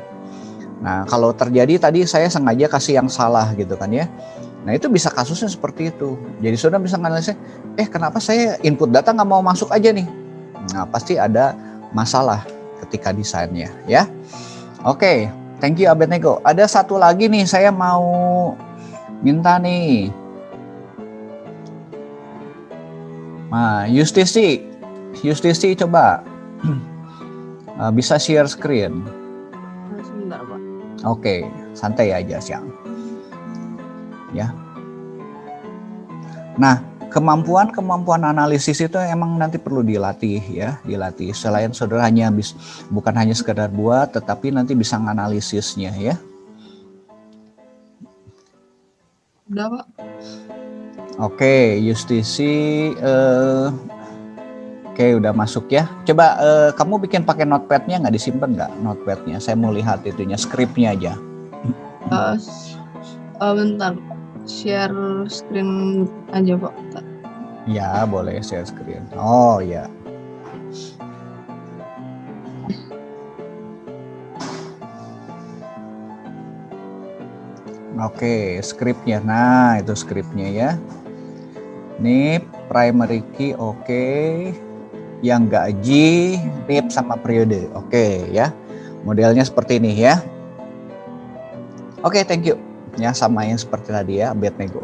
Nah, kalau terjadi tadi saya sengaja kasih yang salah gitu kan ya. Nah, itu bisa kasusnya seperti itu. Jadi saudara bisa nganalisis, kenapa saya input data nggak mau masuk aja nih. Nah, pasti ada masalah ketika desainnya ya. Oke, thank you Abednego. Ada satu lagi nih saya mau minta nih. Nah, Justisi coba bisa share screen. Sebentar, Pak. Oke, santai aja siang. Ya. Nah, kemampuan analisis itu emang nanti perlu dilatih ya, dilatih. Selain saudara bukan hanya sekedar buat, tetapi nanti bisa menganalisisnya ya. Udah, Pak. Oke, Justisi, oke udah masuk ya. Coba kamu bikin pakai notepad-nya nggak, disimpan nggak notepad-nya? Saya mau lihat itunya, skripnya aja. Bentar, share screen aja, Pak. Ya, boleh share screen. Oh ya. Oke, skripnya. Nah, itu skripnya ya. Ini primary key, oke. Yang gaji, NIP sama periode. Oke ya. Modelnya seperti ini ya. Oke, thank you. Ya, sama yang seperti tadi ya, Abednego.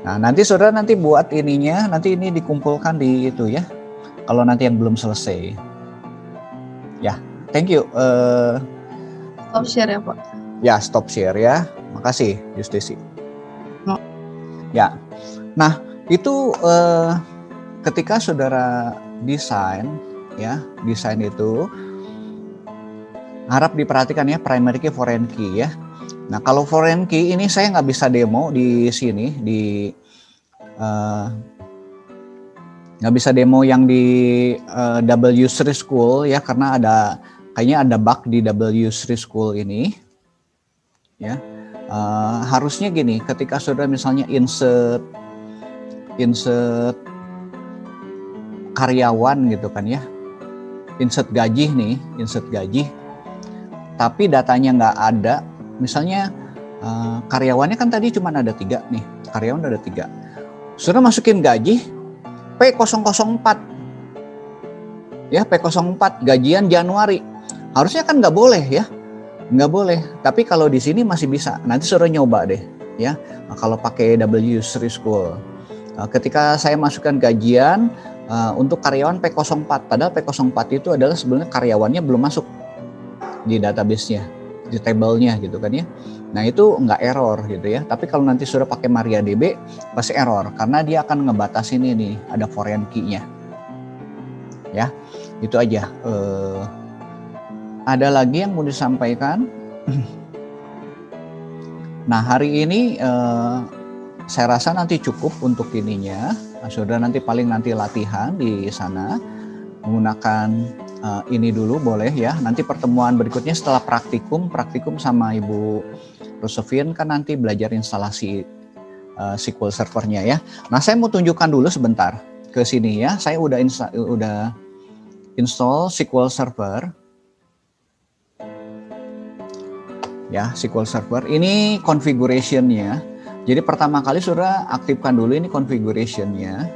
Nah, nanti saudara buat ininya, nanti ini dikumpulkan di itu ya. Kalau nanti yang belum selesai. Ya, thank you. Stop share ya, Pak. Ya, stop share ya. Makasih, Justisi. Ya, nah itu ketika saudara desain itu harap diperhatikan ya, primary key, foreign key ya. Nah kalau foreign key ini saya nggak bisa demo di sini, nggak bisa demo yang di W3 School ya, karena kayaknya ada bug di W3 School ini ya. Harusnya gini, ketika saudara misalnya insert karyawan gitu kan ya, insert gaji nih, tapi datanya nggak ada, misalnya karyawannya kan tadi cuma ada 3 nih, karyawan ada 3, saudara masukin gaji P004 ya, P04 gajian Januari, harusnya kan nggak boleh ya. Nggak boleh, tapi kalau di sini masih bisa. Nanti saudara nyoba deh ya. Kalau pakai W3 School, ketika saya masukkan gajian untuk karyawan P04, padahal P04 itu adalah sebenarnya karyawannya belum masuk di database-nya, di tabelnya gitu kan ya. Nah itu nggak error gitu ya. Tapi kalau nanti sudah pakai MariaDB pasti error karena dia akan ngebatasin ini ada foreign key-nya. Ya, itu aja. Ada lagi yang mau disampaikan? Nah hari ini saya rasa nanti cukup untuk ininya. Sudah nanti paling nanti latihan di sana menggunakan ini dulu boleh ya. Nanti pertemuan berikutnya setelah praktikum sama Ibu Roosevin kan nanti belajar instalasi SQL Server-nya ya. Nah saya mau tunjukkan dulu sebentar ke sini ya. Saya udah install SQL Server. Ya SQL Server. Ini configuration-nya. Jadi pertama kali sudah aktifkan dulu ini configuration-nya.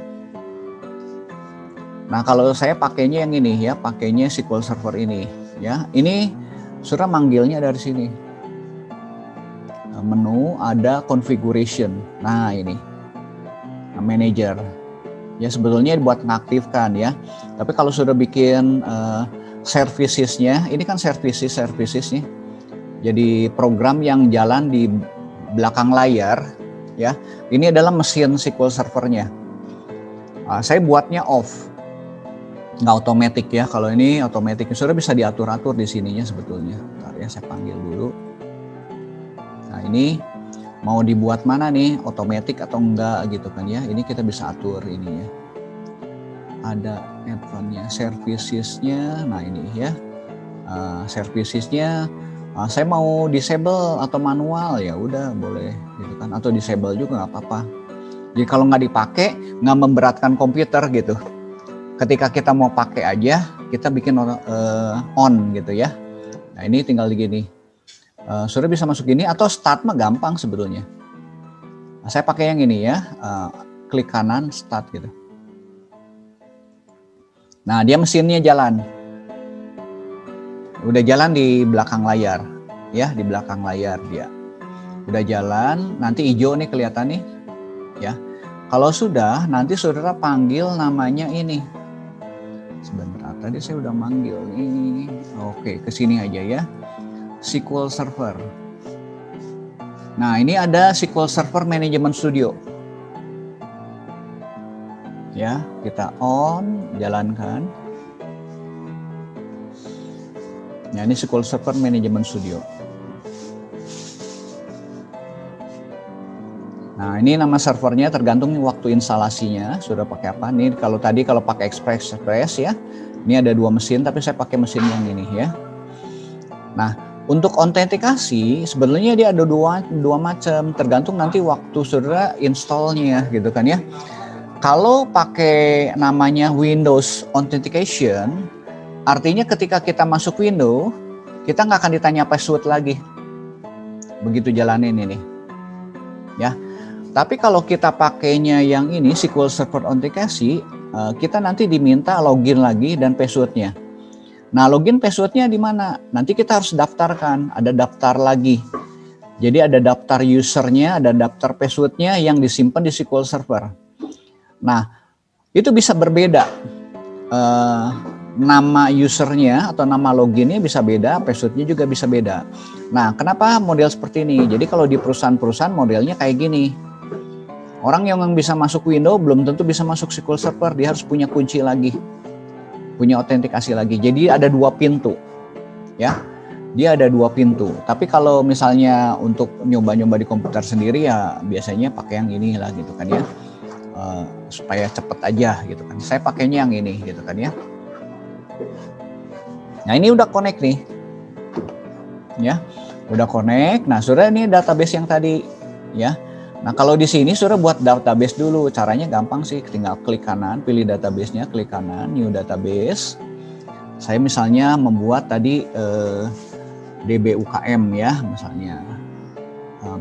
Nah kalau saya pakainya yang ini ya, pakainya SQL Server ini ya. Ini sudah manggilnya dari sini. Menu ada configuration. Nah ini manager. Ya sebetulnya buat mengaktifkan ya. Tapi kalau sudah bikin services-nya, ini kan services nih. Jadi program yang jalan di belakang layar ya. Ini adalah mesin SQL Server-nya. Saya buatnya off. Nggak otomatis ya. Kalau ini otomatis sudah bisa diatur-atur di sininya sebetulnya. Bentar ya saya panggil dulu. Nah ini mau dibuat mana nih, otomatis atau enggak gitu kan ya. Ini kita bisa atur ini ya. Ada advance-nya, services-nya. Nah ini ya. Services-nya saya mau disable atau manual ya udah boleh gitu kan, atau disable juga nggak apa-apa. Jadi kalau nggak dipakai nggak memberatkan komputer gitu. Ketika kita mau pakai aja kita bikin on gitu ya. Nah ini tinggal gini. Sudah bisa masuk gini atau start mah gampang sebetulnya. Nah, saya pakai yang ini ya, klik kanan start gitu. Nah dia mesinnya jalan. Udah jalan di belakang layar ya, di belakang layar dia. Udah jalan, nanti hijau nih kelihatan nih ya. Kalau sudah nanti saudara panggil namanya ini. Sebentar, tadi saya udah manggil nih. Oke, ke sini aja ya. SQL Server. Nah, ini ada SQL Server Management Studio. Ya, kita on, jalankan. Nah, ini SQL Server Management Studio. Nah, ini nama servernya tergantung waktu instalasinya sudah pakai apa. Nih kalau pakai Express ya. Ini ada 2 mesin tapi saya pakai mesin yang ini ya. Nah, untuk autentikasi sebenarnya dia ada dua macam, tergantung nanti waktu saudara installnya gitu kan ya. Kalau pakai namanya Windows Authentication, artinya ketika kita masuk Windows, kita nggak akan ditanya password lagi. Begitu jalanin ini. Ya. Tapi kalau kita pakainya yang ini, SQL Server Authentication, kita nanti diminta login lagi dan passwordnya. Nah, login passwordnya di mana? Nanti kita harus daftarkan, ada daftar lagi. Jadi ada daftar usernya, ada daftar passwordnya yang disimpan di SQL Server. Nah, itu bisa berbeda. Nama usernya atau nama loginnya bisa beda, passwordnya juga bisa beda. Nah, kenapa model seperti ini? Jadi kalau di perusahaan-perusahaan modelnya kayak gini. Orang yang bisa masuk Windows belum tentu bisa masuk SQL Server, dia harus punya kunci lagi, punya autentikasi lagi. Jadi ada 2 pintu, ya. Dia ada 2 pintu. Tapi kalau misalnya untuk nyoba-nyoba di komputer sendiri ya biasanya pakai yang ini lah gitu kan ya, supaya cepet aja gitu kan. Saya pakainya yang ini gitu kan ya. Nah ini udah connect nih, ya, udah connect. Nah sudah ini database yang tadi, ya. Nah kalau di sini sudah buat database dulu, caranya gampang sih, tinggal klik kanan, pilih database-nya, klik kanan, new database. Saya misalnya membuat tadi DB UKM ya, misalnya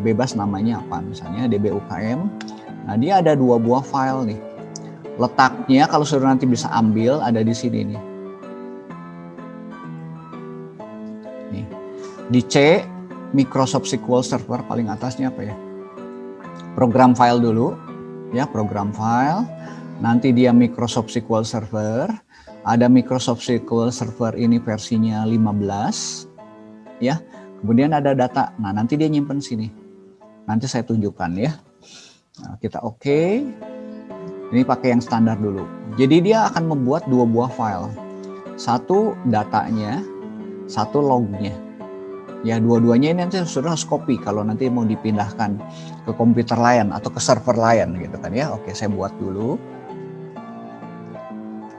bebas namanya apa, misalnya DB UKM. Nah dia ada 2 buah file nih, letaknya kalau sudah nanti bisa ambil ada di sini nih. Nih di C Microsoft SQL Server paling atasnya apa ya? Program file dulu, ya program file. Nanti dia Microsoft SQL Server. Ada Microsoft SQL Server ini versinya 15, ya. Kemudian ada data. Nah, nanti dia nyimpen sini. Nanti saya tunjukkan ya. Nah, kita oke. Ini pakai yang standar dulu. Jadi dia akan membuat 2 buah file. Satu datanya, satu lognya. Ya, dua-duanya ini nanti sudah harus copy kalau nanti mau dipindahkan ke komputer lain atau ke server lain gitu kan ya. Oke, saya buat dulu.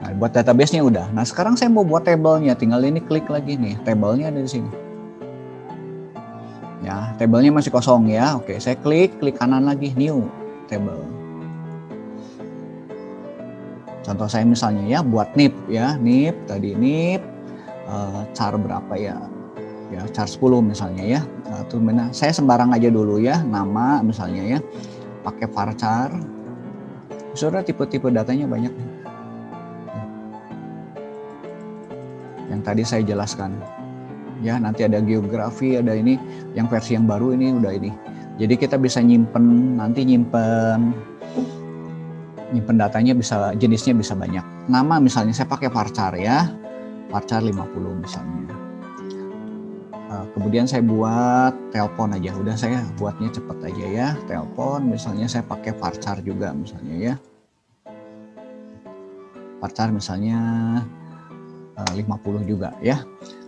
Nah, buat database-nya udah. Nah, sekarang saya mau buat tabelnya. Tinggal ini klik lagi nih. Tabelnya ada di sini. Ya, tabelnya masih kosong ya. Oke, saya klik kanan lagi new table. Contoh saya misalnya ya buat NIP ya, NIP tadi NIP char berapa ya? Ya char 10 misalnya ya. Itu saya sembarang aja dulu ya, nama misalnya ya. Pakai varchar. Sudah tipe-tipe datanya banyak nih. Yang tadi saya jelaskan. Ya, nanti ada geografi, ada ini yang versi yang baru ini udah ini. Jadi kita bisa nyimpen datanya bisa jenisnya bisa banyak. Nama misalnya saya pakai varchar ya. Varchar 50 misalnya. Kemudian saya buat telepon aja. Udah saya buatnya cepet aja ya. Telepon misalnya saya pakai varchar juga misalnya ya. Varchar misalnya 50 juga ya.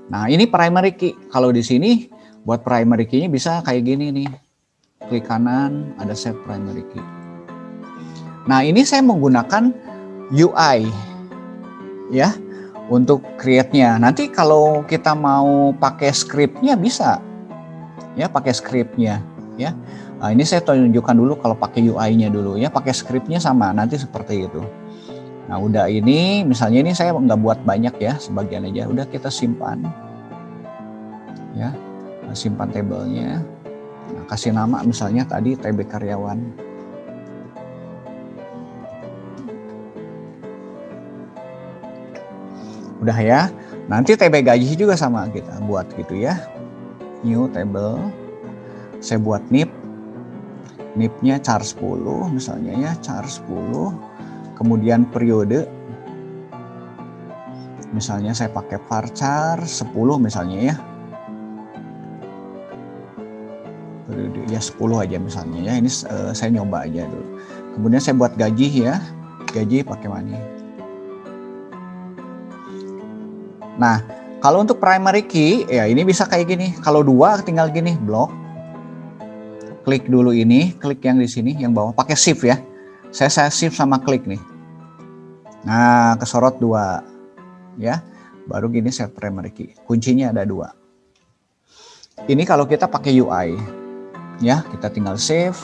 Nah, ini primary key. Kalau di sini buat primary key-nya bisa kayak gini nih. Klik kanan, ada set primary key. Nah, ini saya menggunakan UI ya untuk create-nya. Nanti kalau kita mau pakai script-nya bisa. Ya, pakai script-nya ya. Nah, ini saya tunjukkan dulu kalau pakai UI-nya dulu ya. Pakai script-nya sama, nanti seperti itu. Nah, udah ini, misalnya ini saya nggak buat banyak ya, sebagian aja. Udah kita simpan. Ya, simpan tabelnya. Nah, kasih nama misalnya tadi TB karyawan. Udah ya. Nanti TB gaji juga sama kita buat gitu ya. New table. Saya buat NIP. NIP-nya char 10 misalnya ya, char 10. Kemudian periode, misalnya saya pakai varchar 10 misalnya ya. Periode ya 10 aja misalnya ya. Ini saya nyoba aja dulu. Kemudian saya buat gaji ya. Gaji pakai money. Nah, kalau untuk primary key ya ini bisa kayak gini. Kalau 2 tinggal gini, blok. Klik dulu ini, klik yang di sini yang bawah pakai shift ya. Saya shift sama klik nih. Nah, kesorot 2 ya. Baru gini set primary key. Kuncinya ada 2. Ini kalau kita pakai UI. Ya, kita tinggal save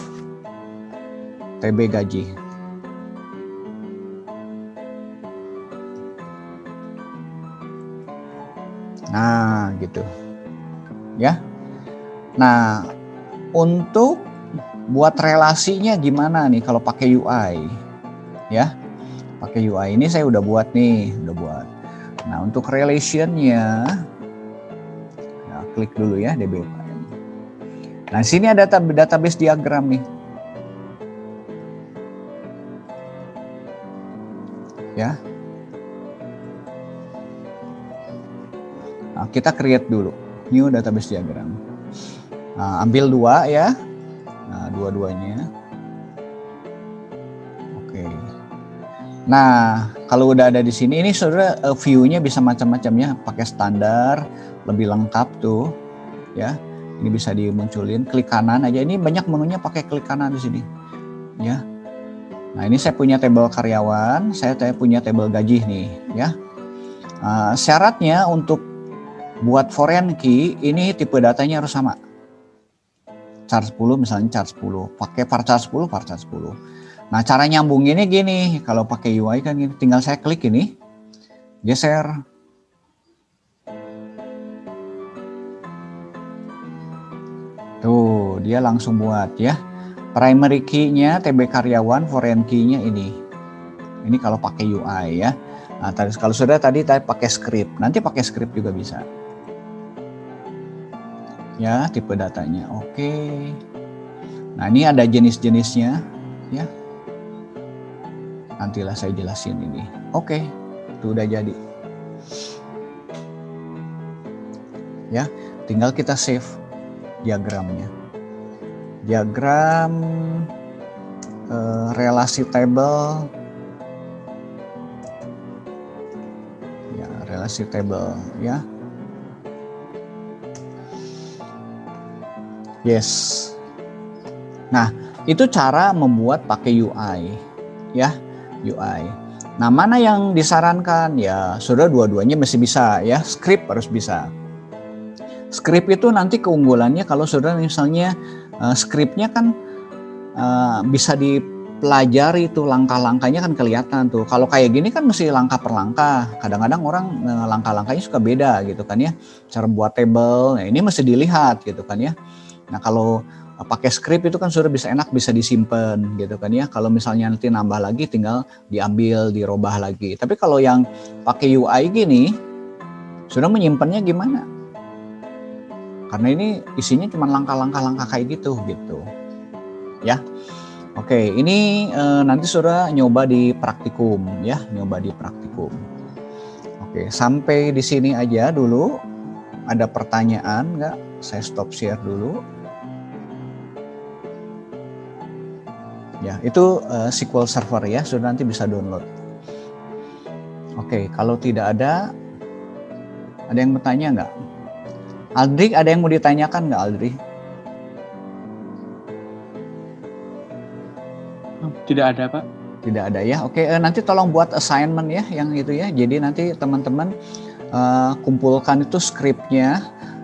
TB gaji. Nah, gitu. Ya. Nah, untuk buat relasinya gimana nih kalau pakai UI? Ya. Pakai UI ini saya udah buat nih, udah buat. Nah, untuk relationnya, nah, klik dulu ya DBUKM. Nah, sini ada database diagram nih. Ya. Nah, kita create dulu new database diagram. Nah, ambil 2 ya. Nah, dua-duanya. Oke. Nah, kalau udah ada di sini, ini saudara view-nya bisa macam-macam ya, pakai standar, lebih lengkap tuh, ya. Ini bisa dimunculin, klik kanan aja. Ini banyak menunya pakai klik kanan di sini, ya. Nah, ini saya punya tabel karyawan, saya punya tabel gaji nih, ya. Syaratnya untuk buat foreign key, ini tipe datanya harus sama. Char 10 misalnya char 10, pakai varchar 10, varchar 10. Nah, cara nyambunginnya gini, kalau pakai UI kan gini, tinggal saya klik ini, geser. Tuh, dia langsung buat ya. Primary key-nya TB karyawan, foreign key-nya ini. Ini kalau pakai UI ya. Nah, kalau sudah tadi pakai script, nanti pakai script juga bisa. Ya, tipe datanya. Oke. Nah, ini ada jenis-jenisnya ya. Nantilah saya jelasin ini. Oke, itu udah jadi. Ya. tinggal kita save diagramnya. Diagram relasi table, ya relasi table ya. Yes. Nah, itu cara membuat pakai UI ya, UI. Nah, mana yang disarankan? Ya, sudah dua-duanya masih bisa ya, script harus bisa. Script itu nanti keunggulannya kalau saudara misalnya scriptnya kan bisa dipelajari tuh langkah-langkahnya kan kelihatan tuh. Kalau kayak gini kan mesti langkah per langkah. Kadang-kadang orang langkah-langkahnya suka beda gitu kan ya. Cara buat table, nah ini mesti dilihat gitu kan ya. Nah kalau pakai script itu kan sudah bisa enak, bisa disimpan gitu kan ya. Kalau misalnya nanti nambah lagi tinggal diambil, dirubah lagi. Tapi kalau yang pakai UI gini, sudah menyimpannya gimana? Karena ini isinya cuma langkah-langkah kayak gitu ya. Oke, ini nanti sudah nyoba di praktikum ya, nyoba di praktikum. Oke, sampai di sini aja dulu. Ada pertanyaan nggak? Saya stop share dulu. Ya, itu SQL Server ya, sudah nanti bisa download. Oke, kalau tidak ada yang bertanya nggak? Aldri, ada yang mau ditanyakan nggak Aldri? Tidak ada, Pak. Tidak ada ya. Oke, nanti tolong buat assignment ya yang itu ya. Jadi nanti teman-teman kumpulkan itu skripnya,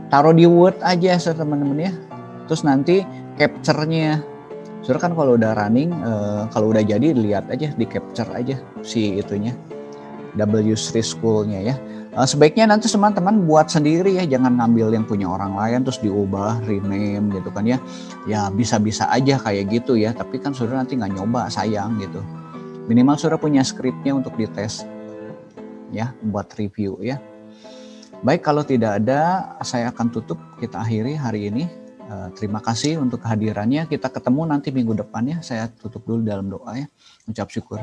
taruh di Word aja teman-teman ya. Terus nanti capture-nya. Soalnya kan kalau udah running, kalau udah jadi lihat aja, di capture aja si itunya. W3 School-nya ya. Sebaiknya nanti teman-teman buat sendiri ya, jangan ngambil yang punya orang lain terus diubah, rename gitu kan ya. Ya bisa-bisa aja kayak gitu ya, tapi kan saudara nanti nggak nyoba, sayang gitu. Minimal saudara punya skripnya untuk dites ya, buat review ya. Baik, kalau tidak ada saya akan tutup, kita akhiri hari ini. Terima kasih untuk kehadirannya. Kita ketemu nanti minggu depan ya. Saya tutup dulu dalam doa ya. Ucap syukur.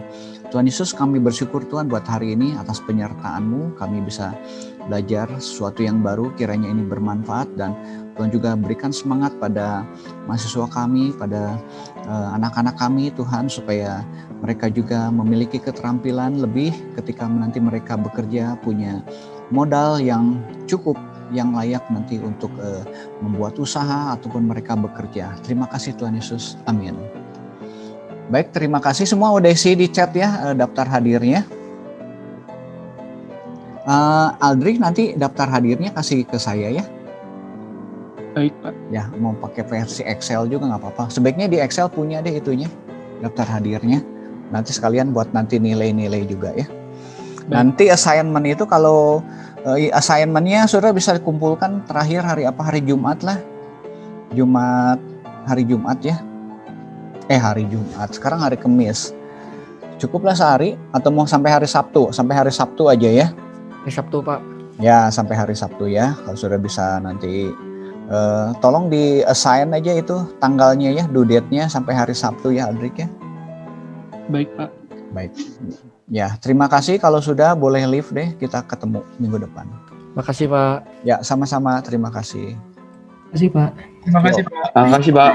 Tuhan Yesus, kami bersyukur Tuhan buat hari ini atas penyertaan-Mu. Kami bisa belajar sesuatu yang baru, kiranya ini bermanfaat, dan Tuhan juga berikan semangat pada mahasiswa kami, pada anak-anak kami Tuhan, supaya mereka juga memiliki keterampilan lebih ketika nanti mereka bekerja, punya modal yang cukup, yang layak nanti untuk membuat usaha ataupun mereka bekerja. Terima kasih Tuhan Yesus. Amin. Baik, terima kasih semua udah isi di chat ya daftar hadirnya. Aldri nanti daftar hadirnya kasih ke saya ya. Baik, Pak. Ya, mau pakai versi Excel juga nggak apa-apa. Sebaiknya di Excel punya deh itunya, daftar hadirnya. Nanti sekalian buat nanti nilai-nilai juga ya. Baik. Nanti assignment itu kalau assignment-nya saudara bisa dikumpulkan terakhir hari apa? Hari Jumat lah. Hari Jumat ya. Hari Jumat. Sekarang hari Kamis. Cukuplah sehari atau mau sampai hari Sabtu? Sampai hari Sabtu aja ya. Hari Sabtu, Pak. Ya, sampai hari Sabtu ya. Kalau sudah bisa nanti tolong di assign aja itu tanggalnya ya, due date-nya sampai hari Sabtu ya, Aldrik ya. Baik, Pak. Baik. Ya, terima kasih, kalau sudah boleh leave deh, kita ketemu minggu depan. Makasih, Pak. Ya, sama-sama, terima kasih. Makasih, Pak. Terima kasih Pak. Makasih, Pak.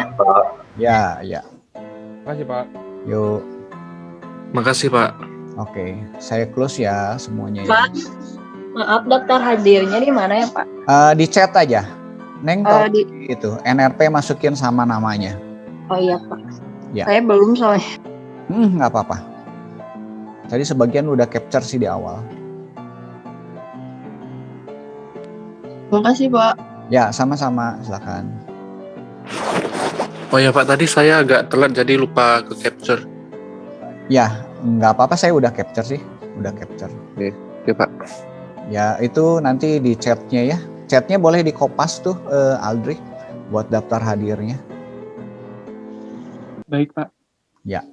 Ya. Terima kasih Pak. Yuk. Makasih Pak. Oke, saya close ya semuanya ya. Pak, maaf daftar hadirnya di mana ya Pak? Di chat aja. Neng tahu Di- itu, NRP masukin sama namanya. Oh iya Pak. Ya. Saya belum soalnya. Nggak apa-apa. Tadi sebagian udah capture sih di awal. Makasih Pak. Ya, sama-sama, silakan. Oh ya Pak, tadi saya agak telat jadi lupa ke capture. Ya, nggak apa-apa, saya udah capture sih. Udah capture. Oke Pak. Ya, itu nanti di chatnya ya. Chatnya boleh dikopas tuh, Aldri, buat daftar hadirnya. Baik, Pak. Ya.